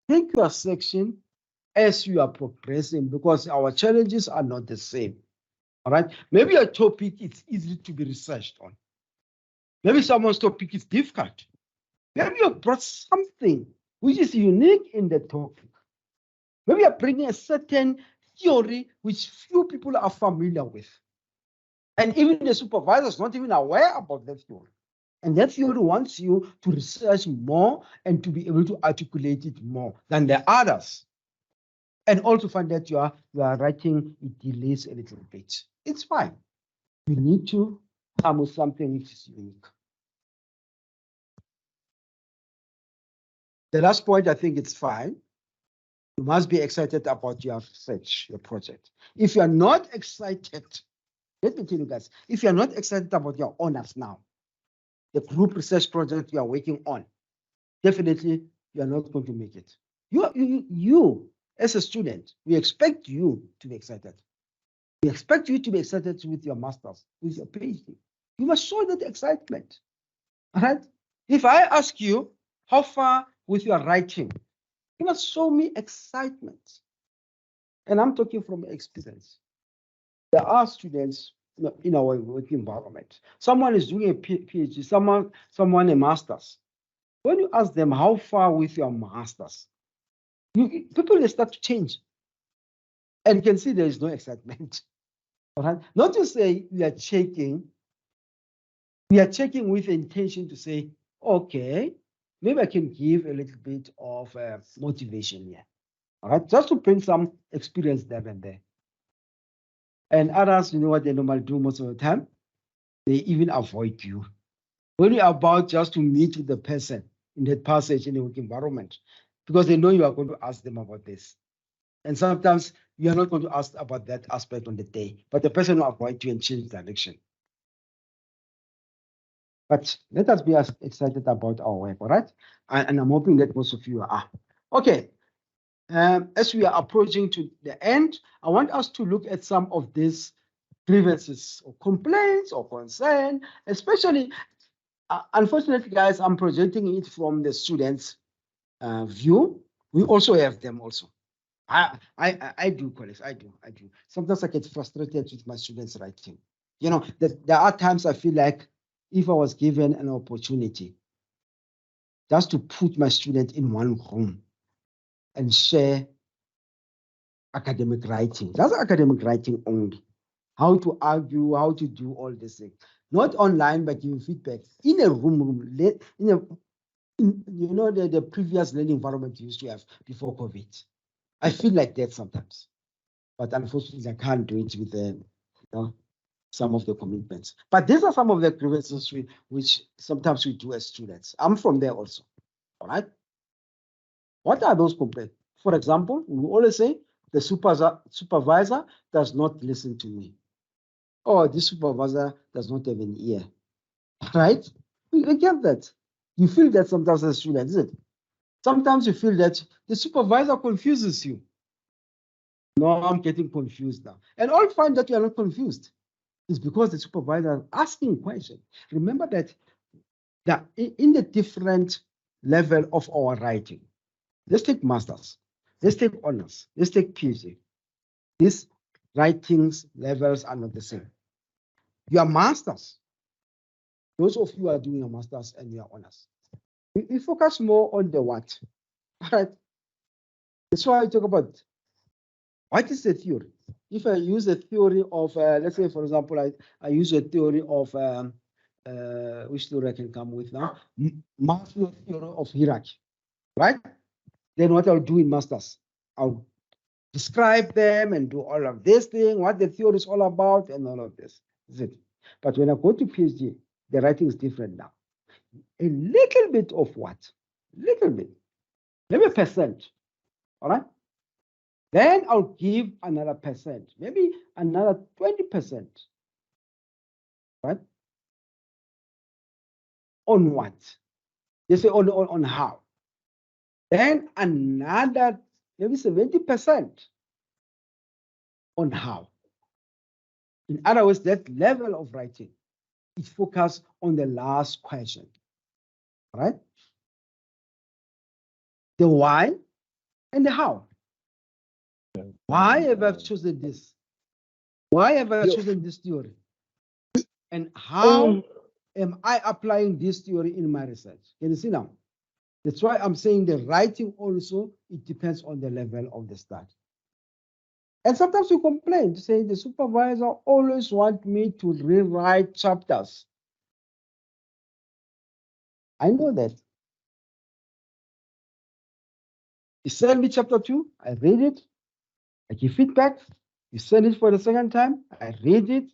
Take your section as you are progressing, because our challenges are not the same. All right. Maybe a topic is easy to be researched on. Maybe someone's topic is difficult. Maybe you brought something which is unique in the topic. Maybe you're bringing a certain theory which few people are familiar with. And even the supervisor is not even aware about that theory. And that theory wants you to research more and to be able to articulate it more than the others. And also find that you are writing, it delays a little bit. It's fine. You need to come with something which is unique. The last point, I think it's fine. You must be excited about your research, your project. If you are not excited, let me tell you guys, if you are not excited about your honors now, the group research project you are working on, definitely you are not going to make it. You as a student, we expect you to be excited. We expect you to be excited with your master's, with your PhD. You must show that excitement. All right? If I ask you how far with your writing, you must show me excitement. And I'm talking from experience. There are students in our working environment. Someone is doing a PhD, someone a master's. When you ask them how far with your master's, people they start to change. And you can see there is no excitement. All right? Not to say we are checking with intention to say, okay, maybe I can give a little bit of motivation here. All right, just to bring some experience there and there. And others, you know what they normally do most of the time? They even avoid you. When you're about just to meet with the person in that passage in the work environment, because they know you are going to ask them about this. And sometimes you are not going to ask about that aspect on the day, but the person will avoid you and change direction. But let us be as excited about our work, all right? And I'm hoping that most of you are. Okay. As we are approaching to the end, I want us to look at some of these grievances or complaints or concern, especially, unfortunately, guys, I'm projecting it from the students' view. We also have them also. I do, colleagues, I do. Sometimes I get frustrated with my students' writing. You know, there are times I feel like if I was given an opportunity just to put my student in one room and share academic writing. That's academic writing only. How to argue, how to do all these things. Not online, but giving feedback in a room, you know, the previous learning environment you used to have before COVID. I feel like that sometimes. But unfortunately, I can't do it with some of the commitments. But these are some of the grievances which sometimes we do as students. I'm from there also. All right. What are those complaints? For example, we always say the supervisor does not listen to me. Or the supervisor does not have an ear. Right? We get that. You feel that sometimes as a student, is it? Sometimes you feel that the supervisor confuses you. No, I'm getting confused now. And all find that you are not confused. It's because the supervisor is asking questions. Remember that in the different level of our writing, let's take masters, let's take honors, let's take PhD. These writings levels are not the same. You are masters. Those of you who are doing a masters and you are honors. We focus more on the what. All right. That's why I talk about what is the theory. If I use a theory of, let's say, for example, I use a theory of, which theory I can come with now? Maslow theory of hierarchy, right? Then what I'll do in masters, I'll describe them and do all of this thing, what the theory is all about, and all of this. Is it? But when I go to PhD, the writing is different now. A little bit of what? Little bit. Maybe a percent. All right? Then I'll give another percent, maybe another 20%. Right? On what? They say on how. Then another maybe 70% on how. In other words, that level of writing is focused on the last question. Right? The why and the how. Why have I chosen this? Why have I chosen this theory? And how am I applying this theory in my research? Can you see now? That's why I'm saying the writing also, it depends on the level of the study. And sometimes you complain to say the supervisor always wants me to rewrite chapters. I know that. You send me chapter 2, I read it, I give feedback. You send it for the second time, I read it.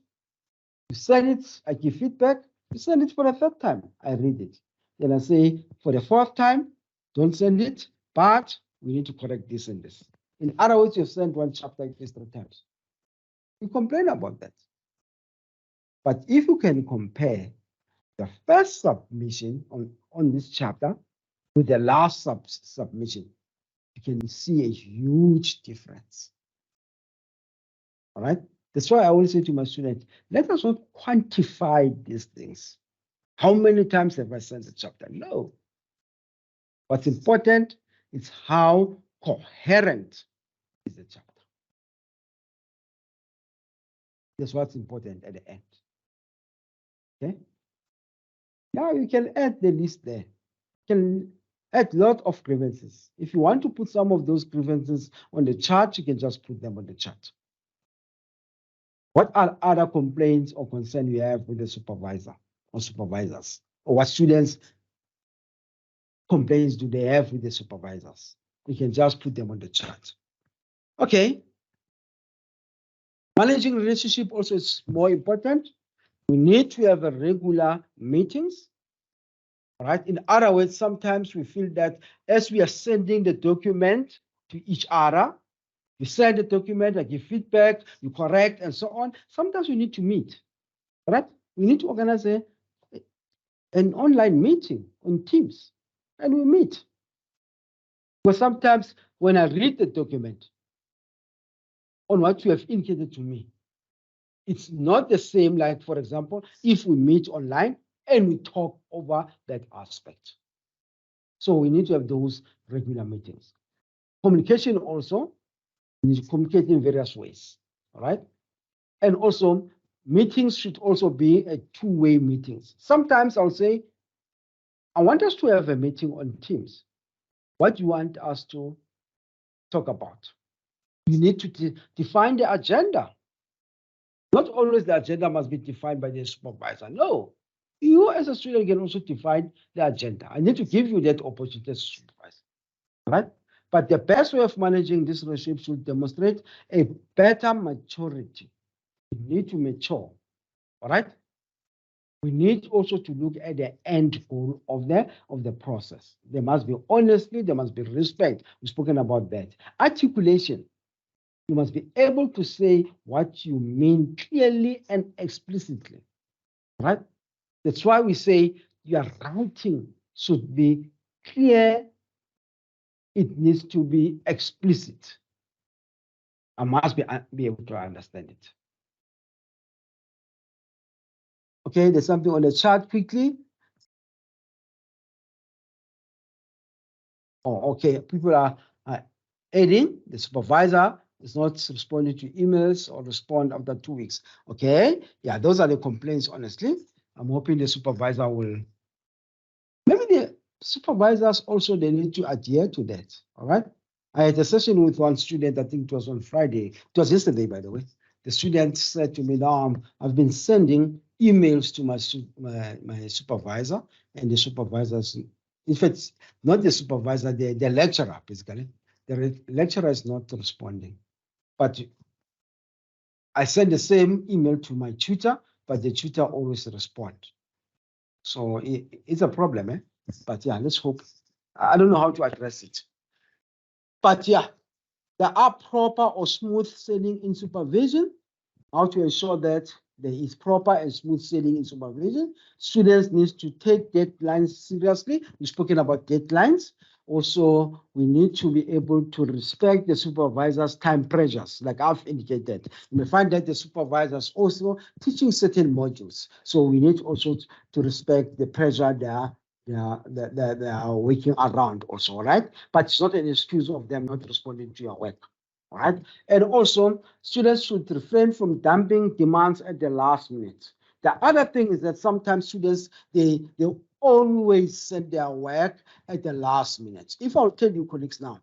You send it, I give feedback. You send it for the third time, I read it. Then I say, for the fourth time, don't send it, but we need to correct this and this. In other words, you've sent one chapter at least 3 times. You complain about that. But if you can compare the first submission on this chapter with the last submission, you can see a huge difference. All right? That's why I always say to my students, let us not quantify these things. How many times have I sent a chapter? No. What's important is how coherent is the chapter. That's what's important at the end. Okay? Now you can add the list there. You can add a lot of grievances. If you want to put some of those grievances on the chart, you can just put them on the chart. What are other complaints or concerns you have with the supervisor or supervisors? Or what students' complaints do they have with the supervisors? We can just put them on the chart. Okay. Managing relationship also is more important. We need to have a regular meetings. All right. In other words, sometimes we feel that as we are sending the document to each other, you send the document, I give feedback, you correct, and so on. Sometimes we need to meet. All right. We need to organize an online meeting on Teams, and we meet. Because sometimes when I read the document on what you have indicated to me, it's not the same, like, for example, if we meet online and we talk over that aspect. So we need to have those regular meetings. Communication also, we need to communicate in various ways, all right? And also, meetings should also be a two-way meetings. Sometimes I'll say, I want us to have a meeting on Teams. What do you want us to talk about? You need to define the agenda. Not always the agenda must be defined by the supervisor. No, you as a student can also define the agenda. I need to give you that opportunity as a supervisor, right? But the best way of managing this relationship should demonstrate a better maturity. You need to mature, all right? we need also to look at the end goal of the process. There must be honesty, there must be respect. We've spoken about that. Articulation. You must be able to say what you mean clearly and explicitly. Right? That's why we say your writing should be clear. It needs to be explicit. I must be able to understand it. Okay, there's something on the chart quickly. Oh, okay. People are adding. The supervisor is not responding to emails or respond after 2 weeks. Okay. Yeah, those are the complaints, honestly. I'm hoping the supervisor will. Maybe the supervisors also, they need to adhere to that. All right. I had a session with one student, I think it was on Friday. It was yesterday, by the way. The student said to me, now I've been sending emails to my supervisor, and the supervisors, in fact, not the supervisor, the lecturer, basically. The lecturer is not responding. But I send the same email to my tutor, but the tutor always responds. So it's a problem, eh? But yeah, let's hope. I don't know how to address it. But yeah, there are proper or smooth sailing in supervision. How to ensure that there is proper and smooth sailing in supervision. Students need to take deadlines seriously. We've spoken about deadlines. Also, we need to be able to respect the supervisor's time pressures, like I've indicated. You may find that the supervisors also teaching certain modules. So we need also to respect the pressure they are working around also, right? But it's not an excuse of them not responding to your work. All right. And also, students should refrain from dumping demands at the last minute. The other thing is that sometimes students, they always send their work at the last minute. If I'll tell you, colleagues, now,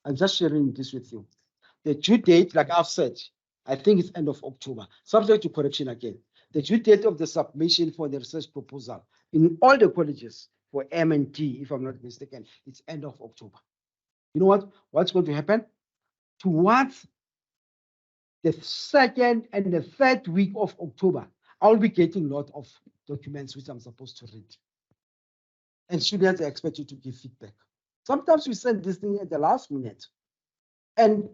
I'm just sharing this with you. The due date, like I've said, I think it's end of October, subject to correction again. The due date of the submission for the research proposal in all the colleges for M&T, if I'm not mistaken, it's end of October. You know what? What's going to happen? Towards the second and the third week of October, I'll be getting a lot of documents which I'm supposed to read. And students are expected to give feedback. Sometimes we send this thing at the last minute. And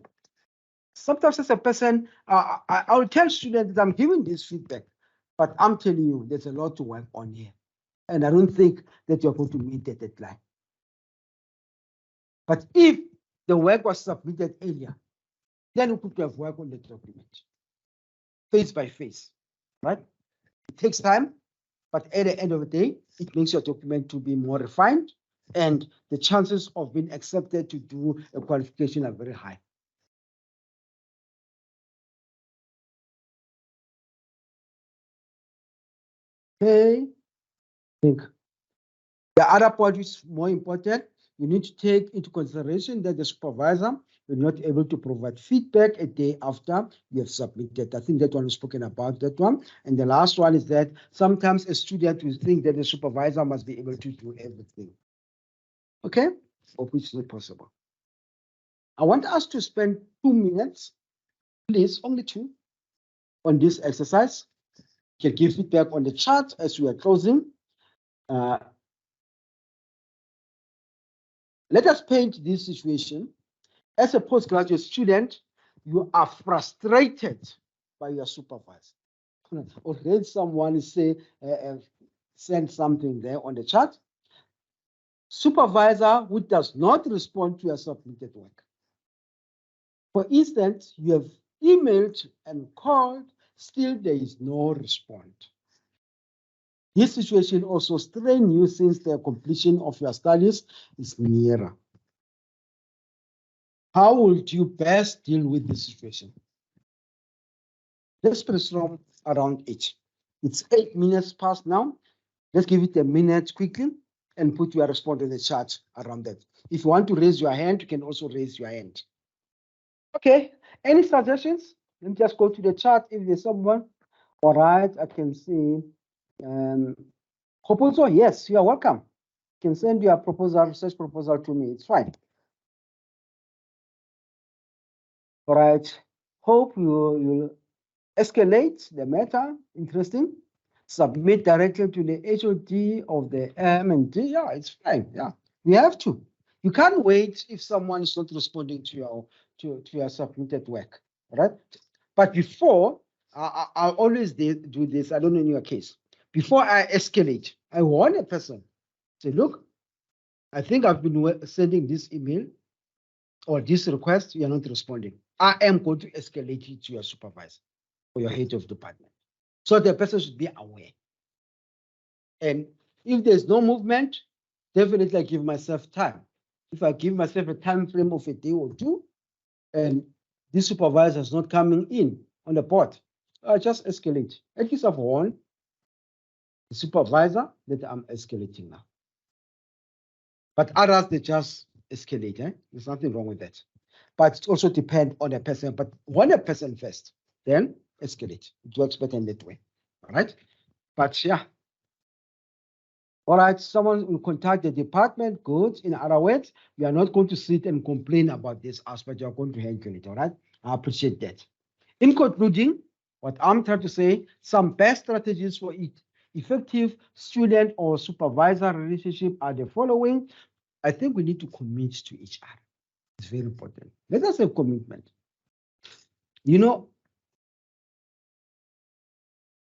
sometimes as a person, I'll tell students that I'm giving this feedback, but I'm telling you, there's a lot to work on here. And I don't think that you're going to meet the deadline. But if the work was submitted earlier, then we could have worked on the document, face by face, right? It takes time, but at the end of the day, it makes your document to be more refined, and the chances of being accepted to do a qualification are very high. Okay, I think the other point is more important. You need to take into consideration that the supervisor will not be able to provide feedback a day after you have submitted. I think that one is spoken about, that one. And the last one is that sometimes a student will think that the supervisor must be able to do everything. Okay, but which is not possible. I want us to spend 2 minutes, please, only 2, on this exercise. You can give feedback on the chat as we are closing. Let us paint this situation. As a postgraduate student, you are frustrated by your supervisor. Or read someone say, send something there on the chat. Supervisor who does not respond to your submitted work. For instance, you have emailed and called, still there is no response. This situation also strains you since the completion of your studies is nearer. How would you best deal with this situation? Let's brainstorm around it. It's 8 minutes past now. Let's give it a minute quickly and put your response in the chat around that. If you want to raise your hand, you can also raise your hand. Okay, any suggestions? Let me just go to the chat if there's someone. All right, I can see. Proposal, yes, you are welcome. You can send your proposal, research proposal to me. It's fine. All right. Hope you escalate the matter. Interesting. submit directly to the HOD of the M&D, yeah, it's fine. Yeah, we have to. You can't wait if someone is not responding to your submitted work, right? But before, I always do this. I don't know in your case. Before I escalate, I warn a person. Say, look, I think I've been sending this email or this request. You are not responding. I am going to escalate it to your supervisor or your head of department. So the person should be aware. And if there's no movement, definitely I give myself time. If I give myself a time frame of a day or two, and this supervisor is not coming in on the board, I just escalate. At least I've warned the supervisor that I'm escalating now. But others, they just escalate. There's nothing wrong with that. But it also depends on the person. But warn a person first, then escalate. It works better in that way. All right. But yeah. All right, someone will contact the department. Good. In other words, you are not going to sit and complain about this aspect. You are going to handle it. All right. I appreciate that. In concluding, what I'm trying to say, some best strategies for effective student or supervisor relationship are the following. I think we need to commit to each other. It's very important. Let us have commitment. You know,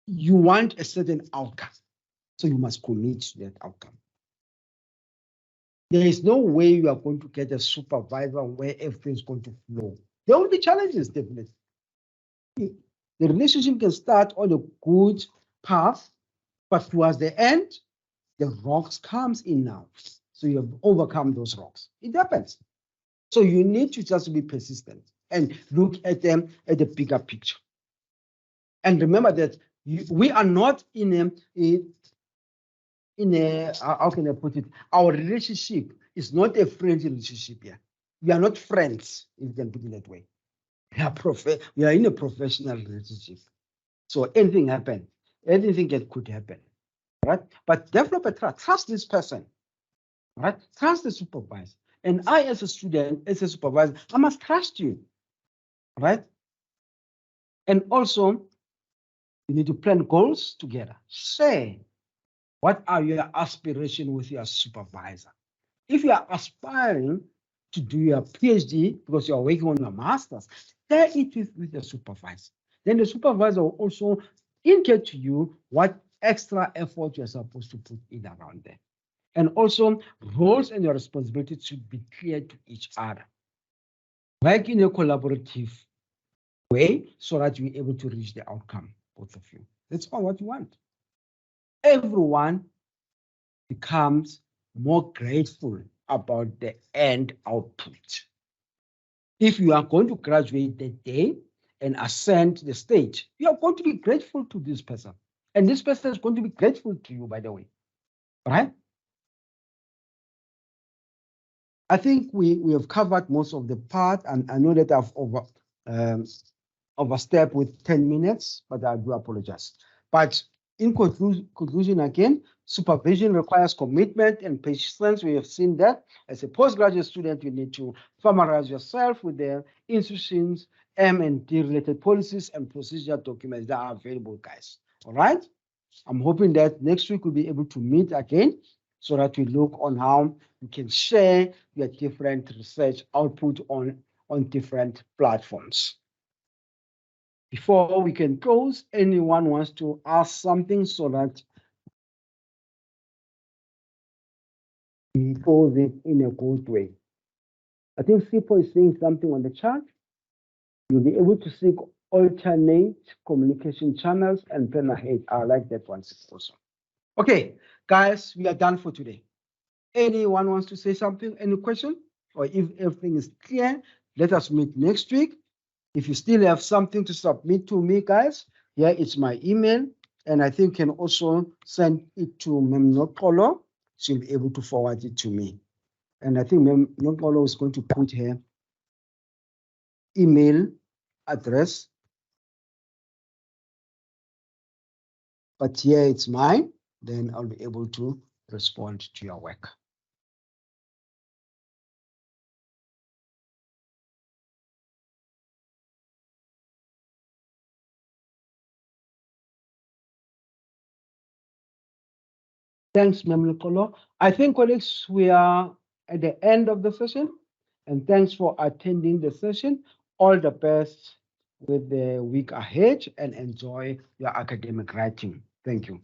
you want a certain outcome, so you must commit to that outcome. There is no way you are going to get a supervisor where everything's going to flow. There will be challenges, definitely. The relationship can start on a good path, but towards the end, the rocks comes in now. So you have overcome those rocks. It happens. So you need to just be persistent and look at them at the bigger picture. And remember that we are not in a how can I put it? Our relationship is not a friendly relationship here. We are not friends, if you can put it that way. We are in a professional relationship. So anything happen, anything that could happen, right? But develop a trust. Trust this person, right? Trust the supervisor. And I, as a student, as a supervisor, I must trust you, right? And also, you need to plan goals together. Share what are your aspirations with your supervisor. If you are aspiring to do your PhD because you are working on your master's, share it with the supervisor. Then the supervisor will also indicate to you what extra effort you're supposed to put in around there. And also, roles and your responsibilities should be clear to each other. Work in a collaborative way so that you're able to reach the outcome, both of you. That's all what you want. Everyone becomes more grateful about the end output. If you are going to graduate that day and ascend the stage, you are going to be grateful to this person. And this person is going to be grateful to you, by the way. Right? I think we have covered most of the part, and I know that I've overstepped with 10 minutes, but I do apologize. But in conclusion, again, supervision requires commitment and patience. We have seen that. As a postgraduate student, you need to familiarize yourself with the institutions, M&D related policies and procedure documents that are available, guys. All right? I'm hoping that next week we'll be able to meet again so that we look on how you can share your different research output on different platforms. Before we can close, anyone wants to ask something so that we pose it in a good way. I think Sipo is saying something on the chat. You'll be able to seek alternate communication channels and plan ahead. I like that one also. Okay, guys, we are done for today. Anyone wants to say something? Any question? Or if everything is clear, let us meet next week. If you still have something to submit to me, guys, here is my email. And I think you can also send it to Mem Nokolo. She'll be able to forward it to me. And I think Mem Nokolo is going to put her email address. But here it's mine. Then I'll be able to respond to your work. Thanks, Memlikolo. I think, colleagues, we are at the end of the session, and thanks for attending the session. All the best with the week ahead and enjoy your academic writing. Thank you.